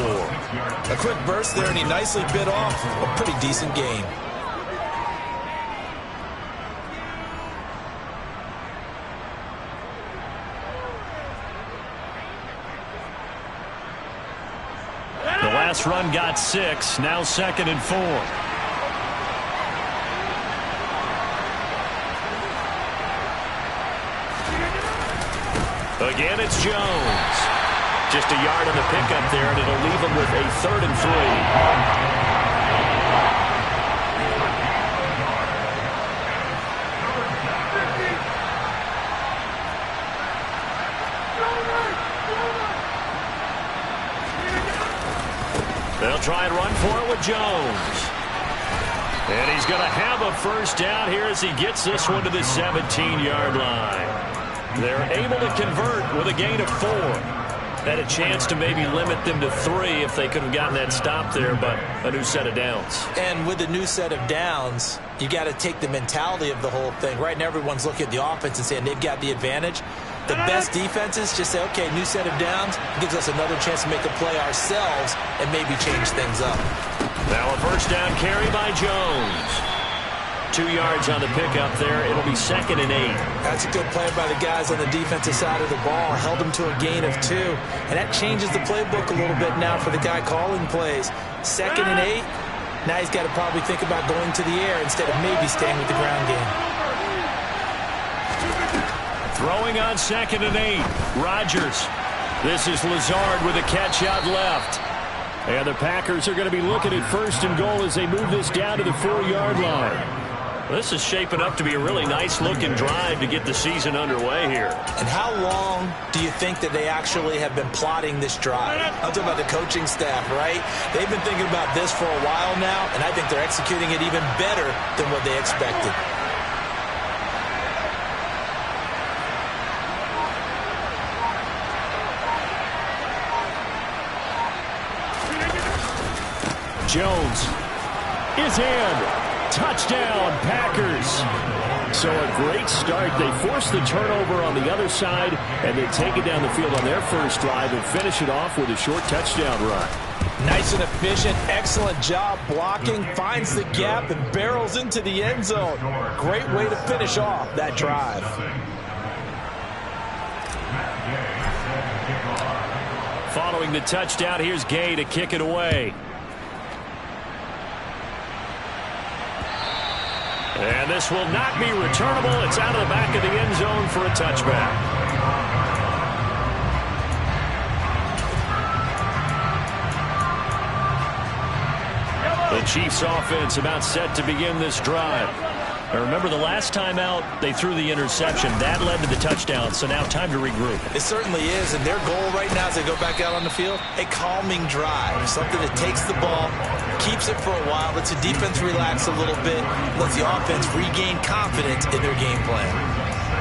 A quick burst there, and he nicely bit off a pretty decent gain. The last run got 6, now 2nd and 4. Again, it's Jones. Just a yard on the pickup there, and it'll leave him with a 3rd and 3. They'll try and run for it with Jones. And he's going to have a first down here as he gets this one to the 17-yard line. They're able to convert with a gain of 4. Had a chance to maybe limit them to 3 if they could have gotten that stop there, but a new set of downs. And with a new set of downs, you got to take the mentality of the whole thing. Right now, everyone's looking at the offense and saying they've got the advantage. The best defenses just say, okay, new set of downs gives us another chance to make a play ourselves and maybe change things up. Now a first down carry by Jones. 2 yards on the pickup there. It'll be 2nd and 8. That's a good play by the guys on the defensive side of the ball. Held them to a gain of 2. And that changes the playbook a little bit now for the guy calling plays. 2nd and 8. Now he's got to probably think about going to the air instead of maybe staying with the ground game. Throwing on 2nd and 8. Rodgers. This is Lazard with a catch out left. And the Packers are going to be looking at 1st and goal as they move this down to the 4-yard line. This is shaping up to be a really nice-looking drive to get the season underway here. And how long do you think that they actually have been plotting this drive? I'm talking about the coaching staff, right? They've been thinking about this for a while now, and I think they're executing it even better than what they expected. Jones is in. Touchdown, Packers. So a great start. They force the turnover on the other side, and they take it down the field on their first drive and finish it off with a short touchdown run. Nice and efficient. Excellent job blocking. Finds the gap and barrels into the end zone. Great way to finish off that drive. Following the touchdown, here's Gay to kick it away. And this will not be returnable. It's out of the back of the end zone for a touchback. The Chiefs offense about set to begin this drive. Now remember, the last time out, they threw the interception. That led to the touchdown, so now time to regroup. It certainly is, and their goal right now as they go back out on the field, a calming drive, something that takes the ball, keeps it for a while, lets the defense relax a little bit, lets the offense regain confidence in their game plan.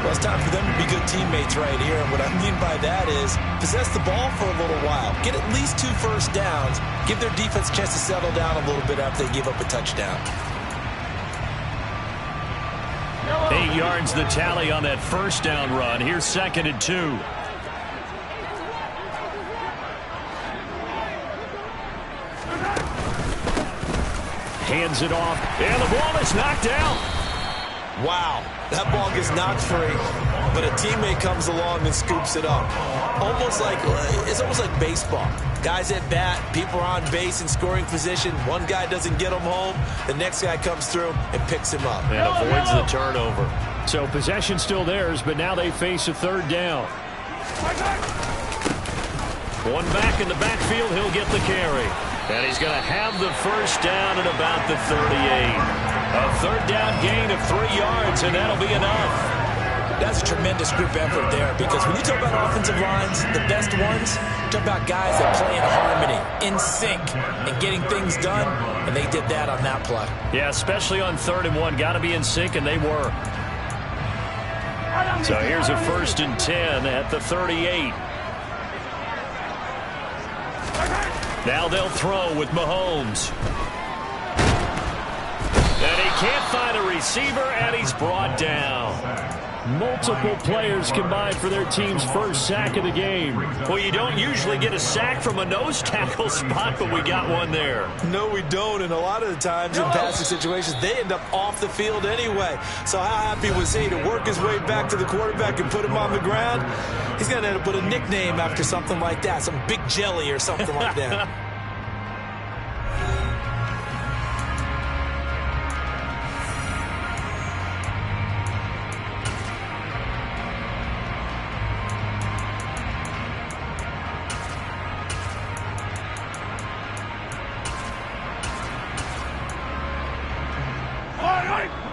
Well, it's time for them to be good teammates right here, and what I mean by that is possess the ball for a little while, get at least 2 first downs, give their defense a chance to settle down a little bit after they give up a touchdown. 8 yards the tally on that first down run. Here's 2nd and 2. Hands it off, and the ball is knocked out. Wow, that ball gets knocked free, but a teammate comes along and scoops it up. It's almost like baseball. Guys at bat, people are on base in scoring position. One guy doesn't get him home, the next guy comes through and picks him up. And avoids the turnover. So possession still theirs, but now they face a 3rd down. One back in the backfield, he'll get the carry. And he's going to have the first down at about the 38. A 3rd down gain of 3 yards, and that'll be enough. That's a tremendous group effort there, because when you talk about offensive lines, the best ones, talk about guys that play in harmony, in sync, and getting things done, and they did that on that play. Yeah, especially on 3rd and 1. Got to be in sync, and they were. So here's a 1st and 10 at the 38. Now they'll throw with Mahomes. And he can't find a receiver, and he's brought down. Multiple players combined for their team's first sack of the game. Well, you don't usually get a sack from a nose tackle spot, but we got one there. No, we don't, and a lot of the times in passing situations, they end up off the field anyway. So how happy was he to work his way back to the quarterback and put him on the ground? He's going to end up with a nickname after something like that, some Big Jelly or something like that.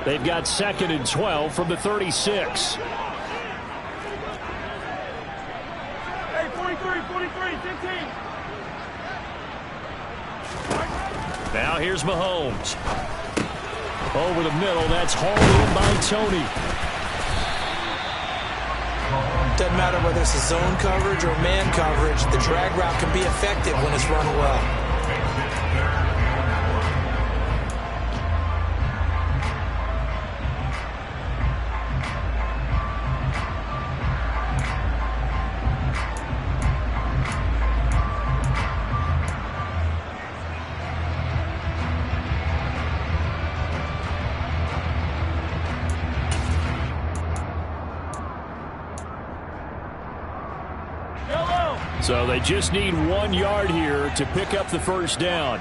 They've got 2nd and 12 from the 36. Hey, 43, 15. Now here's Mahomes. Over the middle, that's hauled in by Tony. Doesn't matter whether it's a zone coverage or man coverage, the drag route can be effective when it's run well. So they just need 1 yard here to pick up the first down.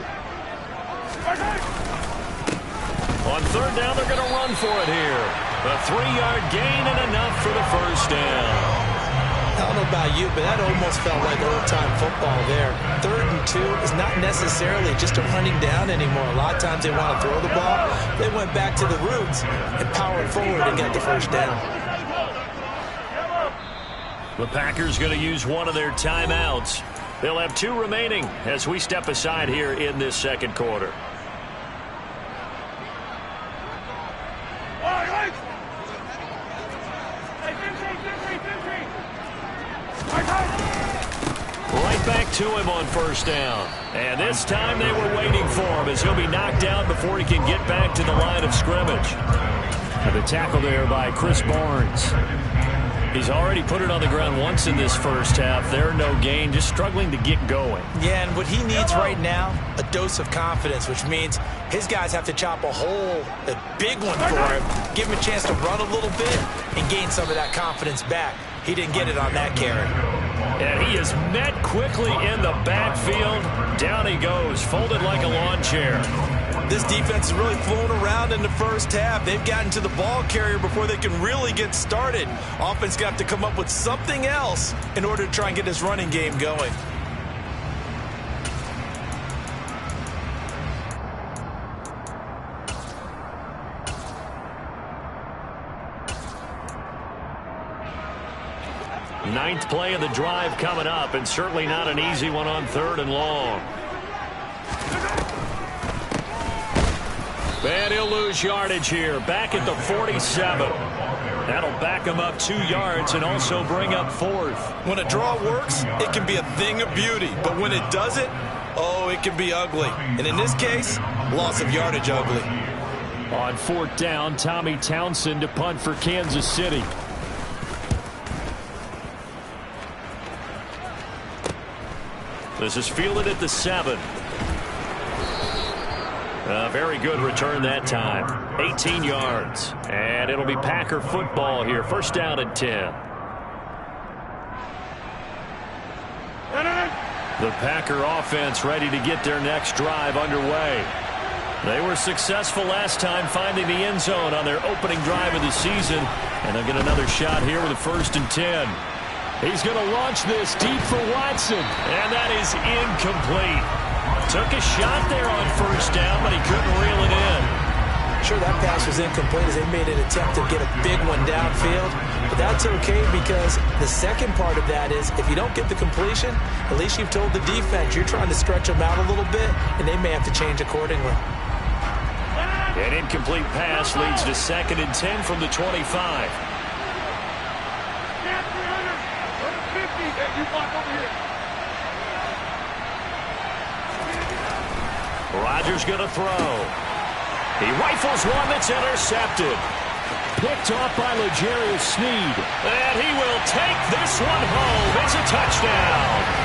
On 3rd down, they're going to run for it here. A 3-yard gain and enough for the first down. I don't know about you, but that almost felt like old-time football there. 3rd and 2 is not necessarily just a running down anymore. A lot of times they want to throw the ball. They went back to the roots and powered forward and got the first down. The Packers going to use one of their timeouts. They'll have 2 remaining as we step aside here in this second quarter. Right back to him on first down. And this time they were waiting for him as he'll be knocked down before he can get back to the line of scrimmage. And the tackle there by Chris Barnes. He's already put it on the ground once in this first half. There, no gain, just struggling to get going. Yeah, and what he needs right now, a dose of confidence, which means his guys have to chop a big one for him, give him a chance to run a little bit and gain some of that confidence back. He didn't get it on that carry. And he is met quickly in the backfield. Down he goes, folded like a lawn chair. This defense has really flown around in the first half. They've gotten to the ball carrier before they can really get started. Offense got to come up with something else in order to try and get this running game going. Ninth play of the drive coming up, and certainly not an easy one on 3rd and long. And he'll lose yardage here, back at the 47. That'll back him up 2 yards and also bring up 4th. When a draw works, it can be a thing of beauty. But when it doesn't, oh, it can be ugly. And in this case, loss of yardage ugly. On 4th down, Tommy Townsend to punt for Kansas City. This is fielded at the 7. A very good return that time. 18 yards. And it'll be Packer football here. First down and 10. The Packer offense ready to get their next drive underway. They were successful last time finding the end zone on their opening drive of the season. And they'll get another shot here with a 1st and 10. He's going to launch this deep for Watson. And that is incomplete. Took a shot there on first down, but he couldn't reel it in. Sure, that pass was incomplete as they made an attempt to get a big one downfield. But that's okay because the second part of that is if you don't get the completion, at least you've told the defense you're trying to stretch them out a little bit, and they may have to change accordingly. An incomplete pass leads to 2nd and 10 from the 25. Rodgers going to throw. He rifles one that's intercepted. Picked off by L'Jarius Sneed. And he will take this one home. It's a touchdown.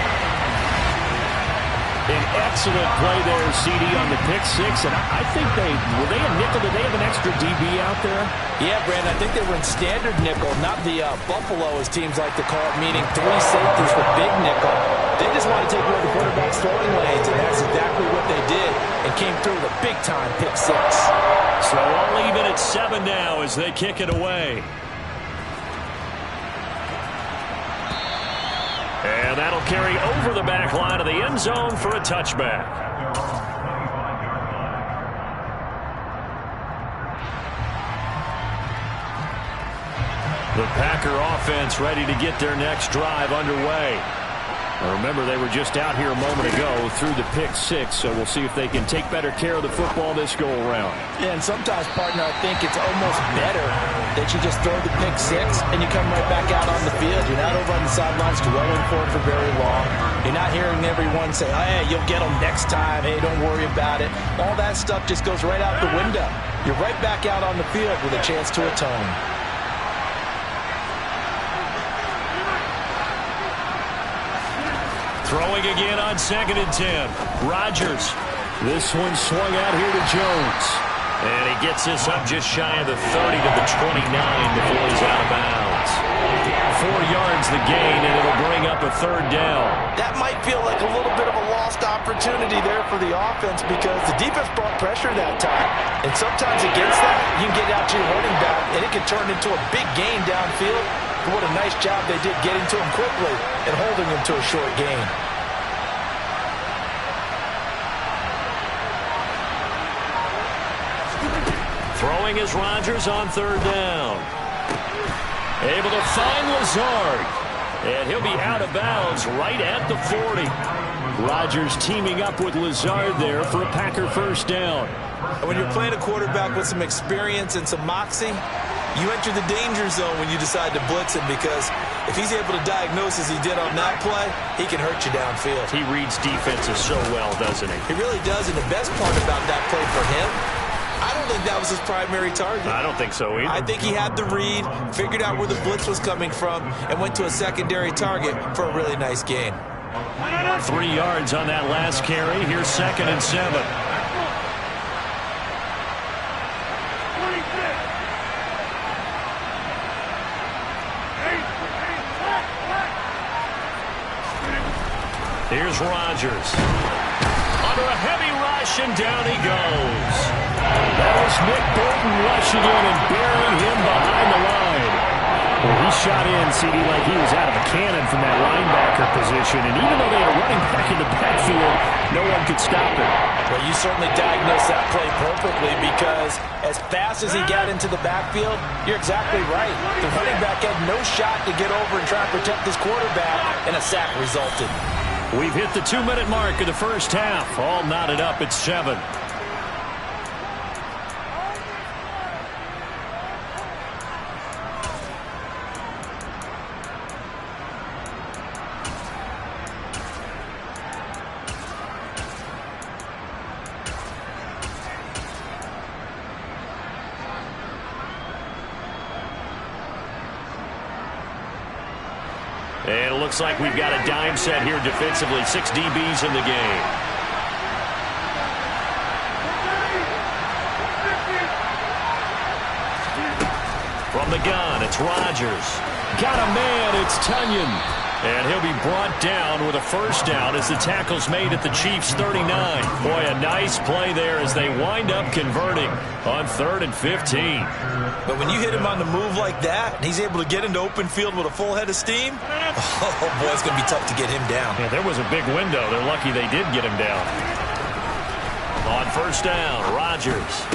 An excellent play there, CD, on the pick 6. And I think were they a nickel? Did they have an extra DB out there? Yeah, Brandon, I think they were in standard nickel, not the Buffalo, as teams like to call it, meaning 3 safeties with big nickel. They just want to take away the quarterback's throwing lanes, and that's exactly what they did, and came through with a big-time pick 6. So all even at 7 now as they kick it away. And that'll carry over the back line of the end zone for a touchback. The Packer offense ready to get their next drive underway. Now remember, they were just out here a moment ago through the pick 6, so we'll see if they can take better care of the football this go-around. Yeah, and sometimes, partner, I think it's almost better that you just throw the pick 6 and you come right back out on the field. You're not over on the sidelines dwelling for it for very long. You're not hearing everyone say, hey, you'll get them next time. Hey, don't worry about it. All that stuff just goes right out the window. You're right back out on the field with a chance to atone. Throwing again on 2nd and 10. Rodgers. This one swung out here to Jones. And he gets this up just shy of the 30 to the 29 before he's out of bounds. 4 yards the gain, and it'll bring up a 3rd down. That might feel like a little bit of a lost opportunity there for the offense because the defense brought pressure that time. And sometimes against that, you can get out to your running back, and it can turn into a big gain downfield. But what a nice job they did getting to him quickly and holding him to a short gain. Throwing is Rodgers on third down. Able to find Lazard. And he'll be out of bounds right at the 40. Rodgers teaming up with Lazard there for a Packer first down. And when you're playing a quarterback with some experience and some moxie, you enter the danger zone when you decide to blitz him, because if he's able to diagnose as he did on that play, he can hurt you downfield. He reads defenses so well, doesn't he? He really does, and the best part about that play for him, I don't think that was his primary target. I don't think so either. I think he had the read, figured out where the blitz was coming from, and went to a secondary target for a really nice gain. 3 yards on that last carry. Here's 2nd and 7. Here's Rodgers. Under a heavy rush, and down he goes. That was Nick Bolton rushing in and burying him behind the line. Well, he shot in, CD, like he was out of a cannon from that linebacker position. And even though they had a running back in the backfield, no one could stop him. Well, you certainly diagnosed that play perfectly, because as fast as he got into the backfield, you're exactly right. The running back had no shot to get over and try and protect his quarterback, and a sack resulted. We've hit the 2-minute mark of the first half. All knotted up at 7. And it looks like we've got a dime set here defensively. 6 DBs in the game. From the gun, it's Rodgers. Got a man, it's Tunyon. And he'll be brought down with a first down as the tackle's made at the Chiefs' 39. Boy, a nice play there as they wind up converting on 3rd and 15. But when you hit him on the move like that, and he's able to get into open field with a full head of steam, oh boy, it's going to be tough to get him down. Yeah, there was a big window. They're lucky they did get him down. On first down, Rodgers.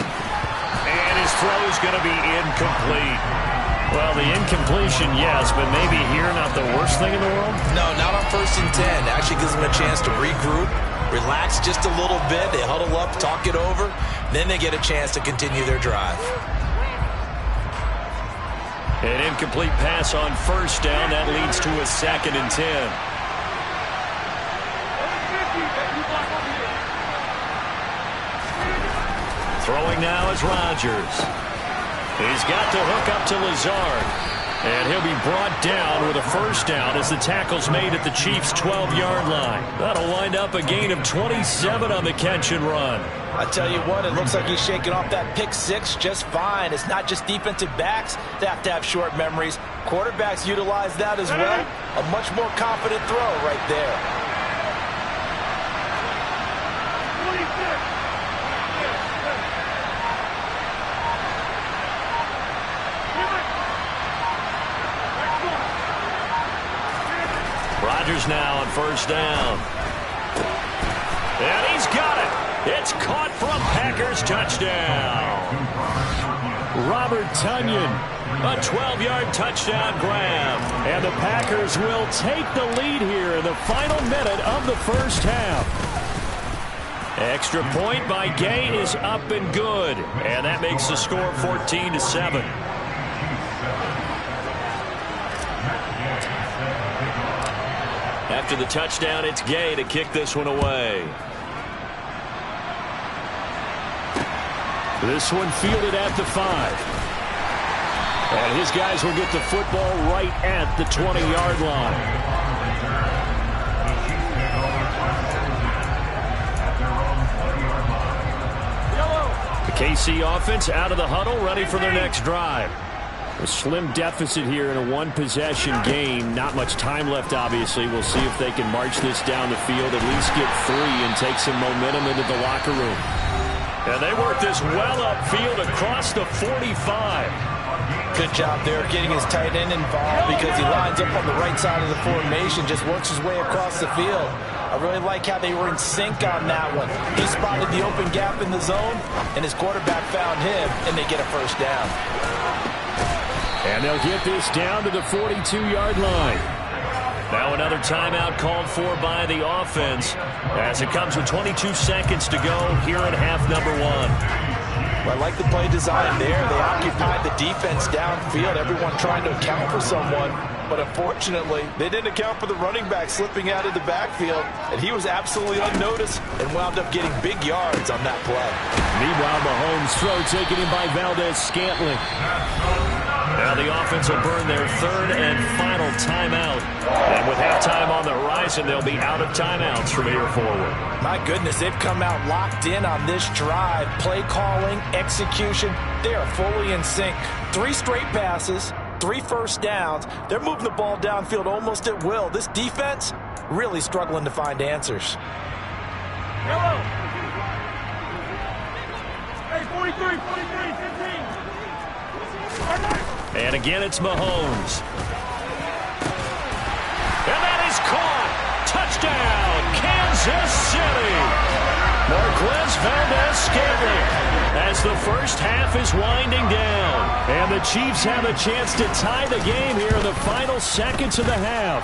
And his throw's going to be incomplete. Well, the incompletion, yes, but maybe here not the worst thing in the world? No, not on 1st and 10. Actually gives them a chance to regroup, relax just a little bit. They huddle up, talk it over. Then they get a chance to continue their drive. An incomplete pass on first down. That leads to a 2nd and 10. Throwing now is Rodgers. He's got to hook up to Lazard. And he'll be brought down with a first down as the tackle's made at the Chiefs' 12-yard line. That'll wind up a gain of 27 on the catch and run. I tell you what, it looks like he's shaking off that pick 6 just fine. It's not just defensive backs that have to have short memories. Quarterbacks utilize that as well. A much more confident throw right there. Rodgers now on first down. And he's got it. It's caught for a Packers touchdown. Robert Tunyon. A 12-yard touchdown grab. And the Packers will take the lead here in the final minute of the first half. Extra point by Gay is up and good. And that makes the score 14-7. After the touchdown, it's Gay to kick this one away. This one fielded at the 5. And his guys will get the football right at the 20-yard line. The KC offense out of the huddle, ready for their next drive. A slim deficit here in a one-possession game. Not much time left, obviously. We'll see if they can march this down the field, at least get 3 and take some momentum into the locker room. And they work this well upfield across the 45. Good job there getting his tight end involved because he lines up on the right side of the formation, just works his way across the field. I really like how they were in sync on that one. He spotted the open gap in the zone, and his quarterback found him, and they get a first down. And they'll get this down to the 42-yard line. Now another timeout called for by the offense as it comes with 22 seconds to go here in half number 1. Well, I like the play design there. They occupied the defense downfield, everyone trying to account for someone. But unfortunately, they didn't account for the running back slipping out of the backfield, and he was absolutely unnoticed and wound up getting big yards on that play. Meanwhile, Mahomes' throw taken in by Valdez-Scantling. Now the offense will burn their third and final timeout. And with halftime on the horizon, they'll be out of timeouts from here forward. My goodness, they've come out locked in on this drive. Play calling, execution, they are fully in sync. 3 straight passes, 3 first downs. They're moving the ball downfield almost at will. This defense really struggling to find answers. Hello. Hey, 43, 15. And again, it's Mahomes. And that is caught. Touchdown, Kansas City. Marquez Valdez-Scantling as the first half is winding down. And the Chiefs have a chance to tie the game here in the final seconds of the half.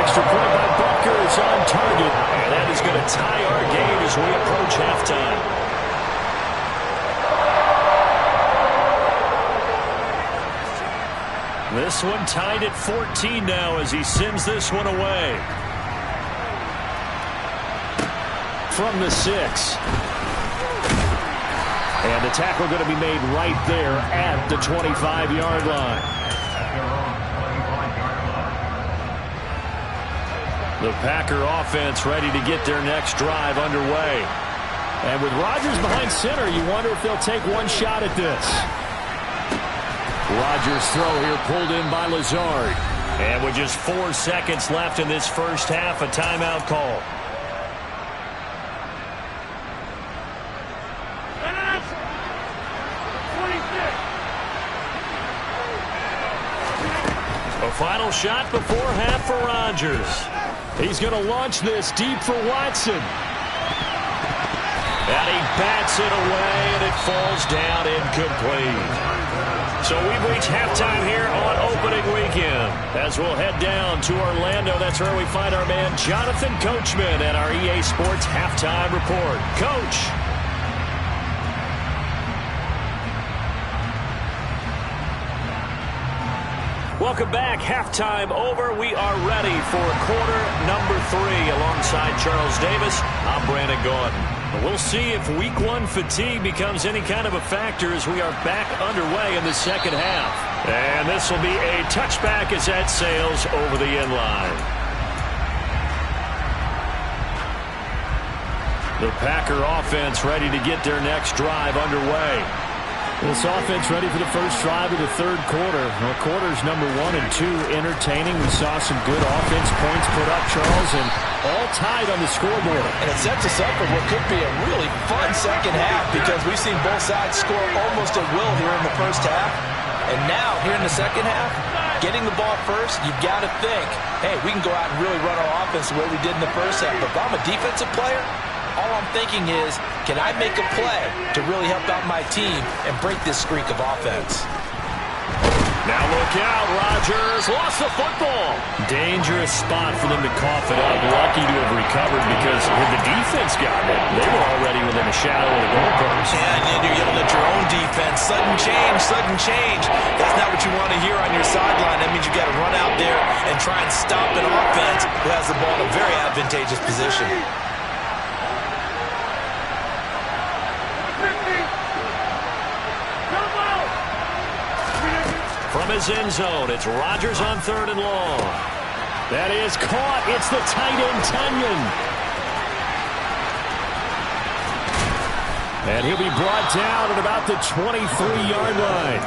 Extra point by Butker is on target. And that is going to tie our game as we approach halftime. This one tied at 14 now as he sends this one away. From the 6. And the tackle going to be made right there at the 25-yard line. The Packer offense ready to get their next drive underway. And with Rodgers behind center, you wonder if they'll take one shot at this. Rodgers' throw here pulled in by Lazard. And with just 4 seconds left in this first half, a timeout call. A final shot before half for Rodgers. He's going to launch this deep for Watson. And he bats it away, and it falls down incomplete. So we've reached halftime here on opening weekend. As we'll head down to Orlando, that's where we find our man Jonathan Coachman at our EA Sports Halftime Report. Coach. Welcome back. Halftime over. We are ready for quarter number 3 alongside Charles Davis. I'm Brandon Gordon. We'll see if week 1 fatigue becomes any kind of a factor as we are back underway in the second half. And this will be a touchback as that sails over the end line. The Packer offense ready to get their next drive underway. This offense ready for the first drive of the third quarter. Well, quarters number 1 and 2 entertaining. We saw some good offense points put up, Charles, and all tied on the scoreboard. And it sets us up for what could be a really fun second half because we've seen both sides score almost at will here in the first half. And now, here in the second half, getting the ball first, you've got to think, hey, we can go out and really run our offense the way we did in the first half. But if I'm a defensive player, all I'm thinking is, can I make a play to really help out my team and break this streak of offense? Now look out, Rodgers lost the football. Dangerous spot for them to cough it up. Lucky to have recovered because had the defense gotten it, they were already within a shadow of the goalpost. Yeah, and then you're yelling at your own defense. Sudden change, sudden change. That's not what you want to hear on your sideline. That means you've got to run out there and try and stop an offense who has the ball in a very advantageous position. From his end zone, it's Rodgers on 3rd and long. That is caught. It's the tight end, Tunyon. And he'll be brought down at about the 23-yard line.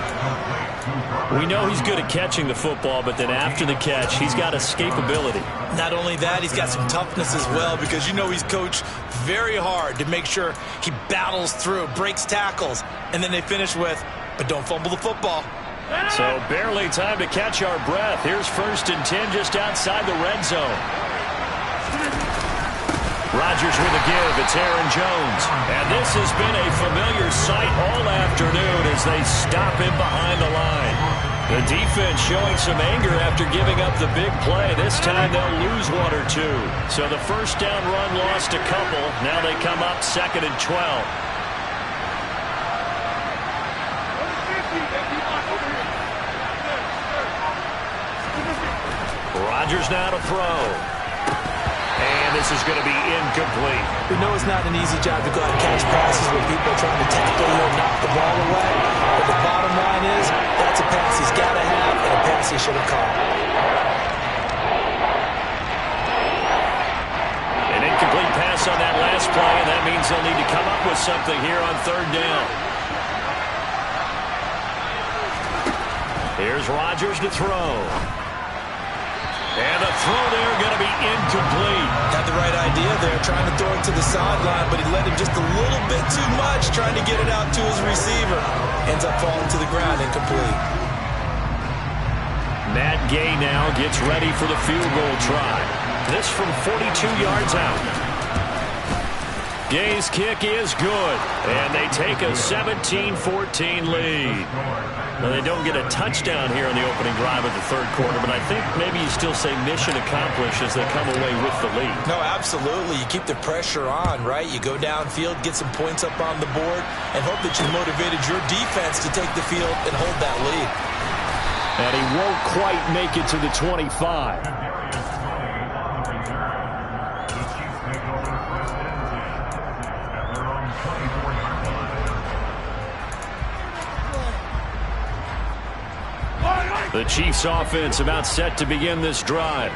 We know he's good at catching the football, but then after the catch, he's got escapability. Not only that, he's got some toughness as well because you know he's coached very hard to make sure he battles through, breaks tackles, and then they finish with, but don't fumble the football. So barely time to catch our breath. Here's 1st and 10 just outside the red zone. Rodgers with a give. It's Aaron Jones. And this has been a familiar sight all afternoon as they stop him behind the line. The defense showing some anger after giving up the big play. This time they'll lose 1 or 2. So the first down run lost a couple. Now they come up 2nd and 12. Rodgers now to throw. And this is going to be incomplete. We know it's not an easy job to go out and catch passes when people are trying to technically knock the ball away. But the bottom line is, that's a pass he's got to have and a pass he should have caught. An incomplete pass on that last play, and that means they'll need to come up with something here on 3rd down. Here's Rodgers to throw. And the throw there going to be incomplete. Had the right idea there, trying to throw it to the sideline, but he let him just a little bit too much, trying to get it out to his receiver. Ends up falling to the ground, incomplete. Matt Gay now gets ready for the field goal try. This from 42 yards out. Gay's kick is good, and they take a 17-14 lead. Now, they don't get a touchdown here in the opening drive of the 3rd quarter, but I think maybe you still say mission accomplished as they come away with the lead. No, absolutely. You keep the pressure on, right? You go downfield, get some points up on the board, and hope that you motivated your defense to take the field and hold that lead. And he won't quite make it to the 25. The Chiefs offense about set to begin this drive.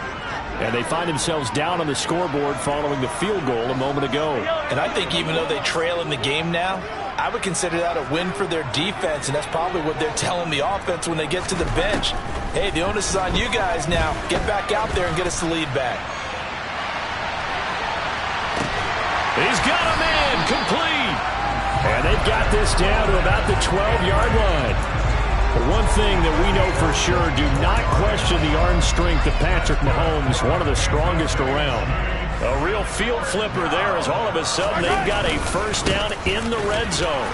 And they find themselves down on the scoreboard following the field goal a moment ago. And I think even though they trail in the game now, I would consider that a win for their defense, and that's probably what they're telling the offense when they get to the bench. Hey, the onus is on you guys now. Get back out there and get us the lead back. He's got a man complete. And they've got this down to about the 12-yard line. But one thing that we know for sure, do not question the arm strength of Patrick Mahomes, one of the strongest around. A real field flipper there as all of a sudden they've got a first down in the red zone.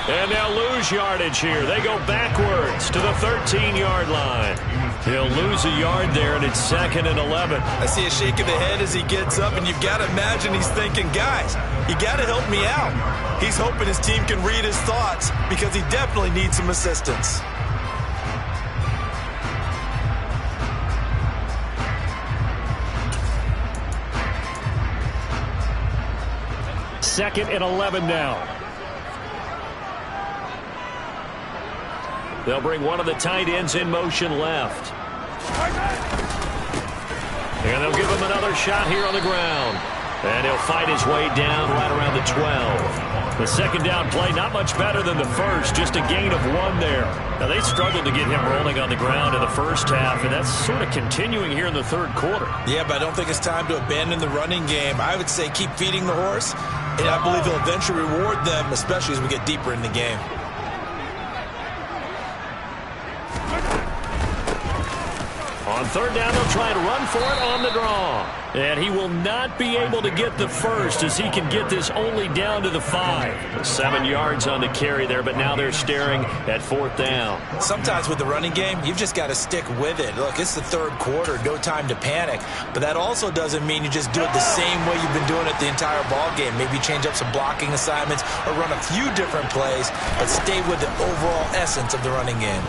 And they'll lose yardage here. They go backwards to the 13-yard line. He'll lose a yard there, and it's 2nd and 11. I see a shake of the head as he gets up, and you've got to imagine he's thinking, guys, you got to help me out. He's hoping his team can read his thoughts because he definitely needs some assistance. Second and 11 now. They'll bring one of the tight ends in motion left. And they'll give him another shot here on the ground. And he'll fight his way down right around the 12. The second down play, not much better than the first, just a gain of 1 there. Now, they struggled to get him rolling on the ground in the first half, and that's sort of continuing here in the 3rd quarter. Yeah, but I don't think it's time to abandon the running game. I would say keep feeding the horse, and I believe he'll eventually reward them, especially as we get deeper in the game. On 3rd down, they'll try to run for it on the draw. And he will not be able to get the first as he can get this only down to the 5. 7 yards on the carry there, but now they're staring at 4th down. Sometimes with the running game, you've just got to stick with it. Look, it's the 3rd quarter, no time to panic. But that also doesn't mean you just do it the same way you've been doing it the entire ball game. Maybe change up some blocking assignments or run a few different plays, but stay with the overall essence of the running game.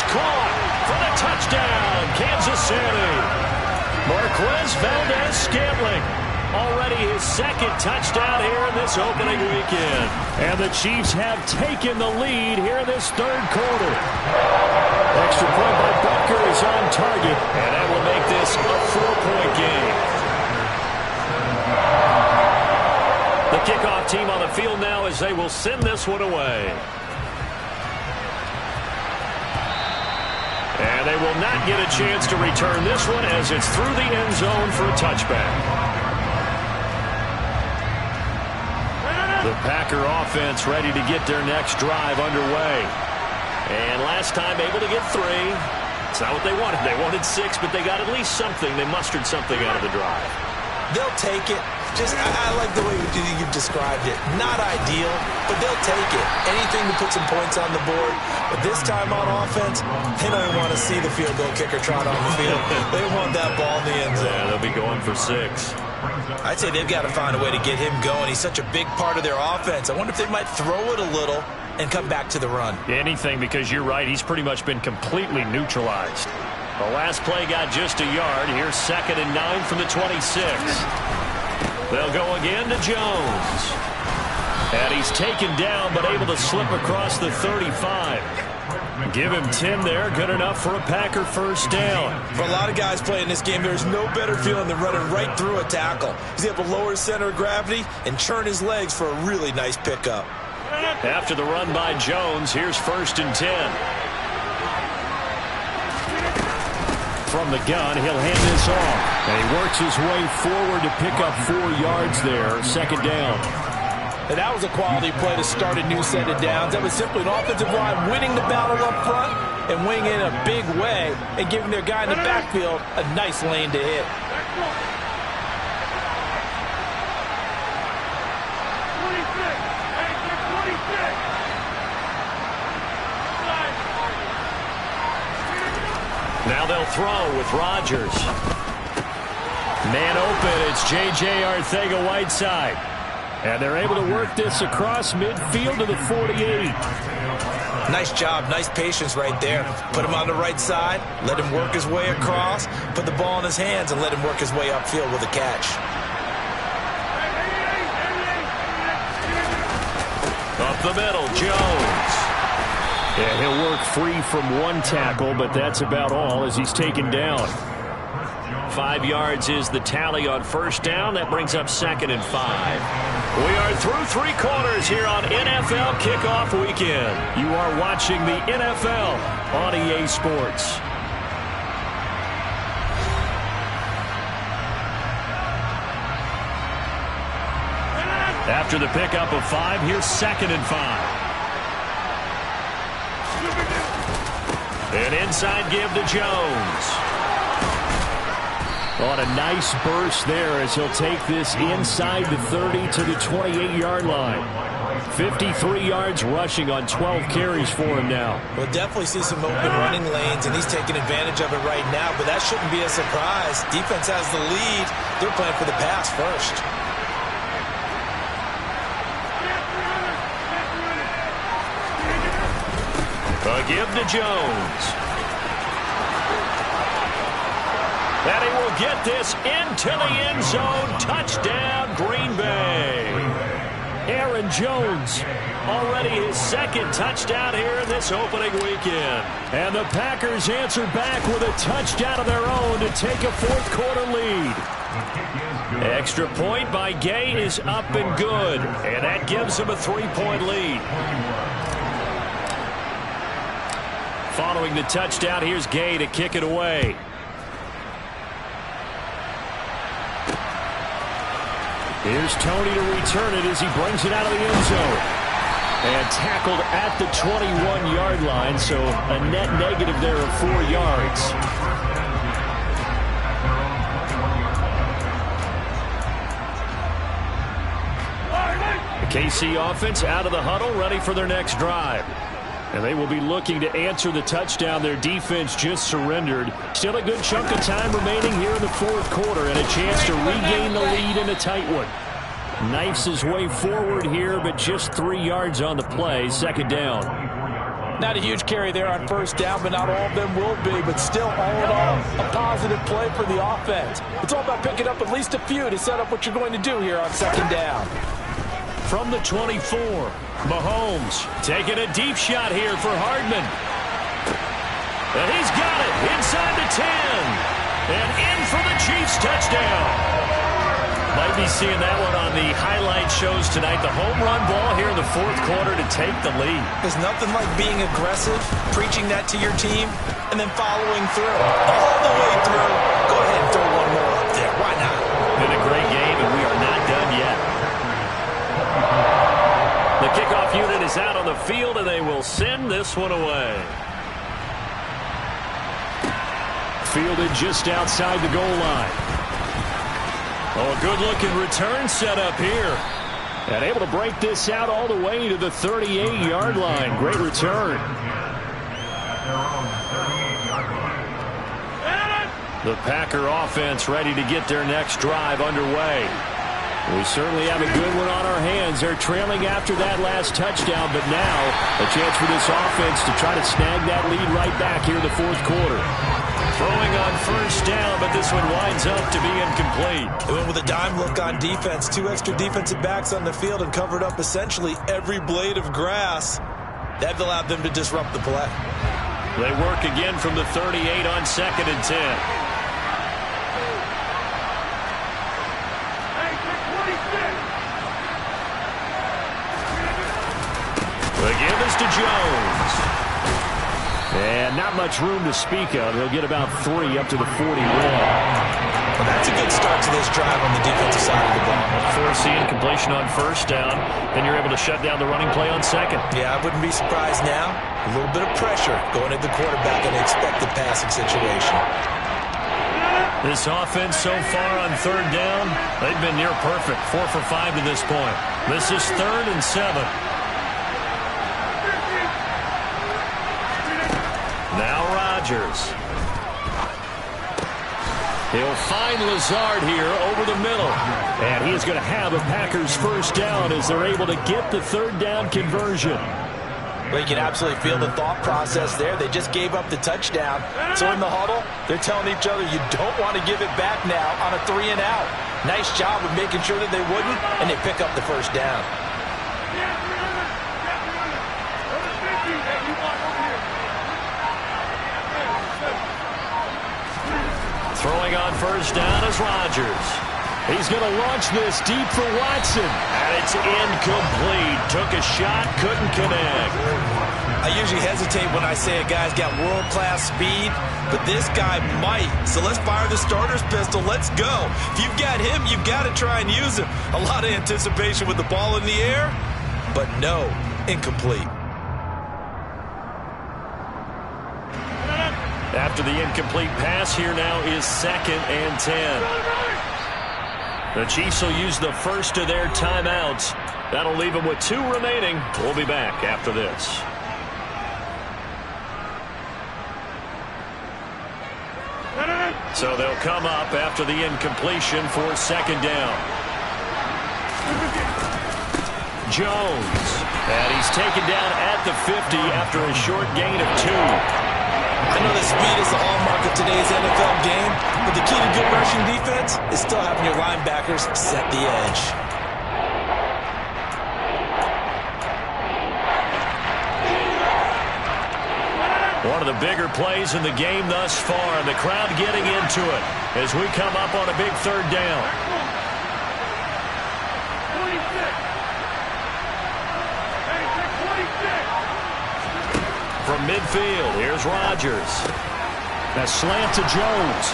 Caught for the touchdown, Kansas City. Marquez Valdez-Scantling, already his 2nd touchdown here in this opening weekend. And the Chiefs have taken the lead here in this 3rd quarter. Extra point by Butker is on target, and that will make this a 4-point game. The kickoff team on the field now as they will send this one away. And they will not get a chance to return this one as it's through the end zone for a touchback. The Packer offense ready to get their next drive underway. And last time able to get 3. It's not what they wanted. They wanted 6, but they got at least something. They mustered something out of the drive. They'll take it. I like the way you described it. Not ideal, but they'll take it. Anything to put some points on the board. But this time on offense, they don't even want to see the field goal kicker trot on the field. They want that ball in the end zone. Yeah, they'll be going for 6. I'd say they've got to find a way to get him going. He's such a big part of their offense. I wonder if they might throw it a little and come back to the run. Anything, because you're right. He's pretty much been completely neutralized. The last play got just a yard. Here's 2nd and 9 from the 26. They'll go again to Jones. And he's taken down, but able to slip across the 35. Give him 10 there. Good enough for a Packer first down. For a lot of guys playing this game, there's no better feeling than running right through a tackle. He's able to lower his center of gravity and churn his legs for a really nice pickup. After the run by Jones, here's 1st and 10. From the gun, he'll hand this off. And he works his way forward to pick up 4 yards there. 2nd down. And that was a quality play to start a new set of downs. That was simply an offensive line winning the battle up front and winning in a big way and giving their guy in the backfield a nice lane to hit. Now they'll throw with Rodgers. Man open, it's J.J. Arcega-Whiteside. And they're able to work this across midfield to the 48. Nice job, nice patience right there. Put him on the right side, let him work his way across, put the ball in his hands, and let him work his way upfield with a catch. Up the middle, Jones. Yeah, he'll work free from 1 tackle, but that's about all as he's taken down. 5 yards is the tally on first down. That brings up 2nd and 5. We are through 3 quarters here on NFL Kickoff Weekend. You are watching the NFL on EA Sports. After the pickup of 5, here's 2nd and 5. An inside give to Jones. On a nice burst there as he'll take this inside the 30 to the 28-yard line. 53 yards rushing on 12 carries for him now. We'll definitely see some open running lanes, and he's taking advantage of it right now, but that shouldn't be a surprise. Defense has the lead. They're playing for the pass first. A give to Jones. And he will get this into the end zone. Touchdown, Green Bay. Aaron Jones, already his 2nd touchdown here in this opening weekend. And the Packers answer back with a touchdown of their own to take a 4th quarter lead. Extra point by Gay is up and good. And that gives them a 3-point lead. Following the touchdown, here's Gay to kick it away. Here's Tony to return it as he brings it out of the end zone. And tackled at the 21-yard line, so a net negative there of 4 yards. The KC offense out of the huddle, ready for their next drive. And they will be looking to answer the touchdown their defense just surrendered. Still a good chunk of time remaining here in the 4th quarter and a chance to regain the lead in a tight one. Knifes his way forward here, but just 3 yards on the play. 2nd down. Not a huge carry there on first down, but not all of them will be. But still, all in all, a positive play for the offense. It's all about picking up at least a few to set up what you're going to do here on 2nd down. From the 24, Mahomes taking a deep shot here for Hardman. And he's got it inside the 10. And in for the Chiefs touchdown. Might be seeing that one on the highlight shows tonight. The home run ball here in the 4th quarter to take the lead. There's nothing like being aggressive, preaching that to your team, and then following through. All the way through. Go ahead and throw one more up there. Why not? Been a great game, and we are not done yet. this one away. Fielded just outside the goal line. Oh, a good-looking return set up here. And able to break this out all the way to the 38-yard line. Great return. The Packer offense ready to get their next drive underway. We certainly have a good one on our hands. They're trailing after that last touchdown, but now a chance for this offense to try to snag that lead right back here in the fourth quarter. Throwing on first down, but this one winds up to be incomplete. They went with a dime look on defense. 2 extra defensive backs on the field and covered up essentially every blade of grass. That allowed them to disrupt the play. They work again from the 38 on 2nd and 10. The give is to Jones. And not much room to speak of. He'll get about 3 up to the 41. Well, that's a good start to this drive on the defensive side of the ball. Force the incompletion on first down. Then you're able to shut down the running play on second. Yeah, I wouldn't be surprised now. A little bit of pressure going at the quarterback in an expected passing situation. This offense so far on third down, they've been near perfect. 4 for 5 to this point. This is 3rd and 7. Now Rodgers. He'll find Lazard here over the middle. And he is going to have a Packers first down as they're able to get the third down conversion. Well, you can absolutely feel the thought process there. They just gave up the touchdown. So in the huddle, they're telling each other, you don't want to give it back now on a 3 and out. Nice job of making sure that they wouldn't, and they pick up the first down. Throwing on first down is Rodgers. He's going to launch this deep for Watson. And it's incomplete. Took a shot, couldn't connect. I usually hesitate when I say a guy's got world-class speed, but this guy might. So let's fire the starter's pistol. Let's go. If you've got him, you've got to try and use him. A lot of anticipation with the ball in the air, but no, incomplete. After the incomplete pass, here now is 2nd and 10. The Chiefs will use the first of their timeouts. That'll leave them with 2 remaining. We'll be back after this. So they'll come up after the incompletion for 2nd down. Jones. And he's taken down at the 50 after a short gain of 2. I know that speed is the hallmark of today's NFL game, but the key to good rushing defense is still having your linebackers set the edge. One of the bigger plays in the game thus far, and the crowd getting into it as we come up on a big 3rd down. From midfield, here's Rodgers. A slant to Jones.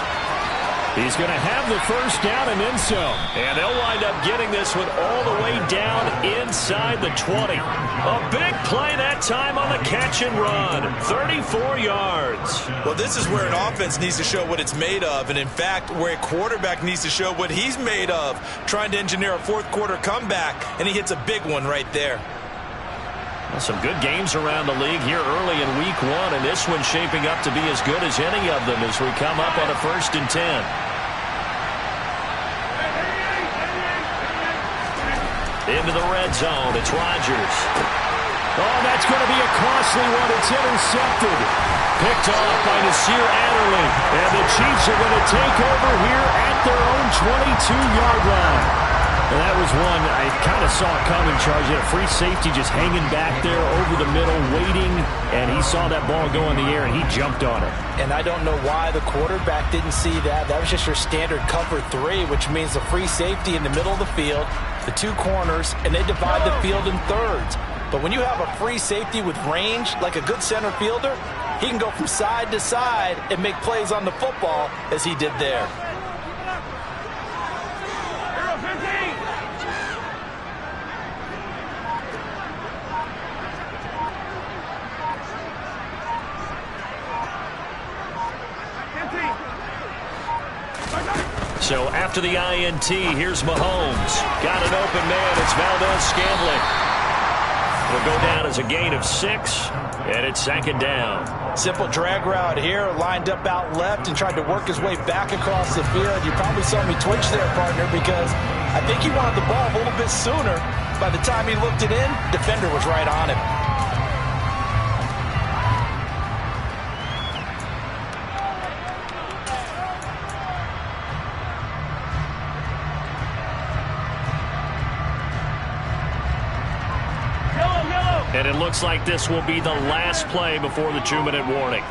He's going to have the first down and then some. And they'll wind up getting this one all the way down inside the 20. A big play that time on the catch and run. 34 yards. Well, this is where an offense needs to show what it's made of. And, in fact, where a quarterback needs to show what he's made of. Trying to engineer a fourth-quarter comeback, and he hits a big one right there. Well, some good games around the league here early in week 1, and this one's shaping up to be as good as any of them as we come up on a 1st and 10. Into the red zone, it's Rodgers. Oh, that's going to be a costly one. It's intercepted. Picked off by Nasir Adderley. And the Chiefs are going to take over here at their own 22-yard line. And that was one I kind of saw coming, Charles. He had a free safety just hanging back there over the middle, waiting, and he saw that ball go in the air, and he jumped on it. And I don't know why the quarterback didn't see that. That was just your standard cover 3, which means the free safety in the middle of the field, the 2 corners, and they divide the field in thirds. But when you have a free safety with range, like a good center fielder, he can go from side to side and make plays on the football as he did there. So after the INT, here's Mahomes. Got an open man. It's Valdez-Scantling. It'll go down as a gain of 6, and it's second down. Simple drag route here, lined up out left and tried to work his way back across the field. You probably saw me twitch there, partner, because I think he wanted the ball a little bit sooner. By the time he looked it in, defender was right on him. And it looks like this will be the last play before the 2-minute warning.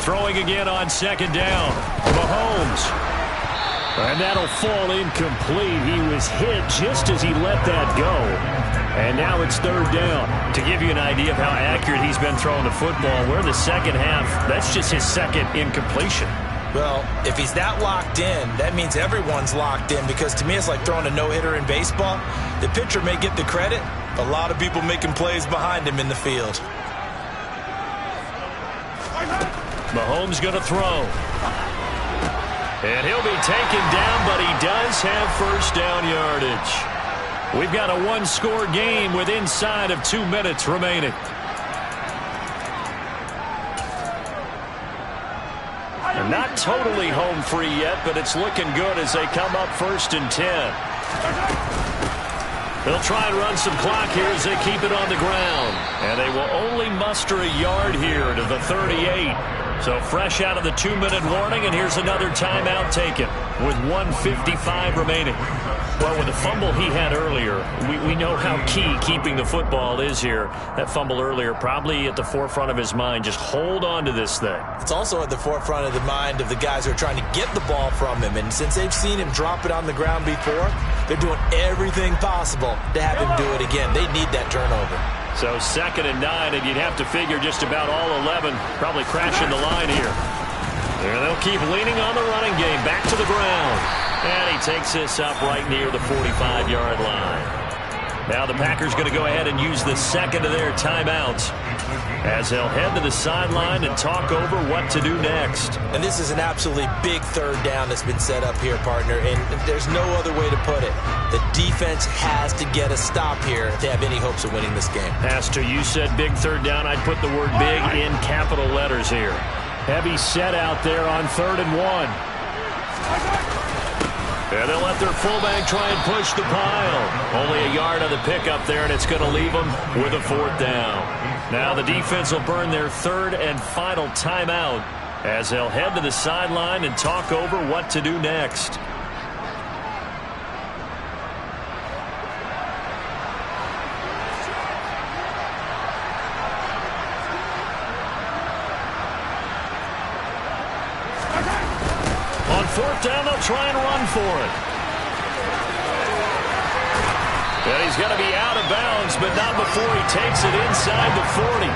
Throwing again on second down. Mahomes. And that'll fall incomplete. He was hit just as he let that go. And now it's third down. To give you an idea of how accurate he's been throwing the football, we're in the second half. That's just his second incompletion. Well, if he's that locked in, that means everyone's locked in, because to me it's like throwing a no-hitter in baseball. The pitcher may get the credit. A lot of people making plays behind him in the field. Mahomes going to throw. And he'll be taken down, but he does have first down yardage. We've got a one-score game with inside of 2 minutes remaining. And not totally home free yet, but it's looking good as they come up 1st and 10. They'll try and run some clock here as they keep it on the ground. And they will only muster a yard here to the 38. So fresh out of the 2-minute warning, and here's another timeout taken with 1:55 remaining. Well, with the fumble he had earlier, we know how key keeping the football is here. That fumble earlier probably at the forefront of his mind. Just hold on to this thing. It's also at the forefront of the mind of the guys who are trying to get the ball from him. And since they've seen him drop it on the ground before, they're doing everything possible to have him do it again. They need that turnover. So 2nd and 9, and you'd have to figure just about all 11 probably crashing the line here. And they'll keep leaning on the running game. Back to the ground. And he takes this up right near the 45-yard line. Now the Packers going to go ahead and use the second of their timeouts as they'll head to the sideline and talk over what to do next. And this is an absolutely big third down that's been set up here, partner, and there's no other way to put it. The defense has to get a stop here if they have any hopes of winning this game. Pastor, you said big third down. I'd put the word big in capital letters here. Heavy set out there on 3rd and 1. And they'll let their fullback try and push the pile. Only a yard on the pickup there, and it's going to leave them with a 4th down. Now the defense will burn their 3rd and final timeout as they'll head to the sideline and talk over what to do next. On 4th down, they'll try and run for it. And he's going to be out of bounds, but not before he takes it inside the 40.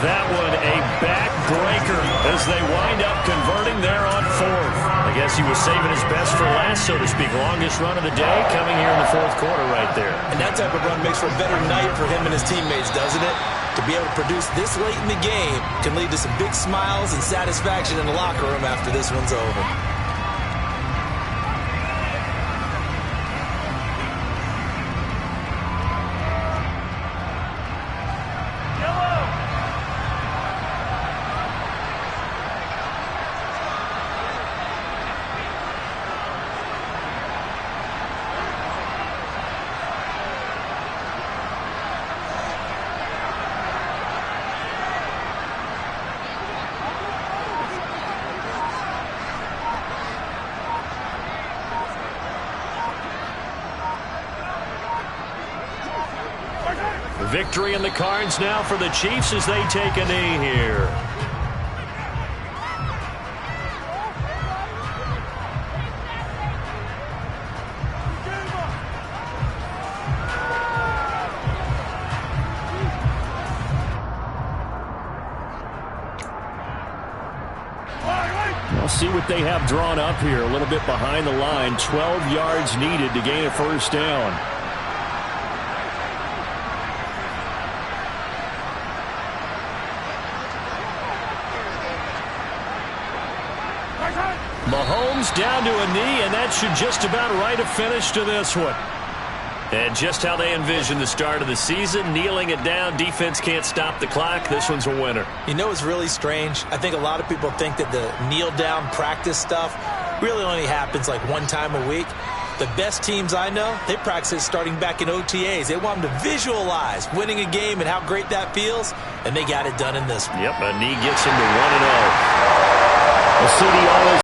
That one a backbreaker as they wind up converting there on 4th. I guess he was saving his best for last, so to speak. Longest run of the day coming here in the 4th quarter right there. And that type of run makes for a better night for him and his teammates, doesn't it? To be able to produce this late in the game can lead to some big smiles and satisfaction in the locker room after this one's over. Victory in the cards now for the Chiefs as they take a knee here. We'll see what they have drawn up here. A little bit behind the line. 12 yards needed to gain a 1st down. Mahomes down to a knee, and that should just about write a finish to this one. And just how they envision the start of the season, kneeling it down, defense can't stop the clock. This one's a winner. You know, it's really strange. I think a lot of people think that the kneel-down practice stuff really only happens like one time a week. The best teams I know, they practice it starting back in OTAs. They want them to visualize winning a game and how great that feels, and they got it done in this one. Yep, a knee gets him to 1-0. The CD always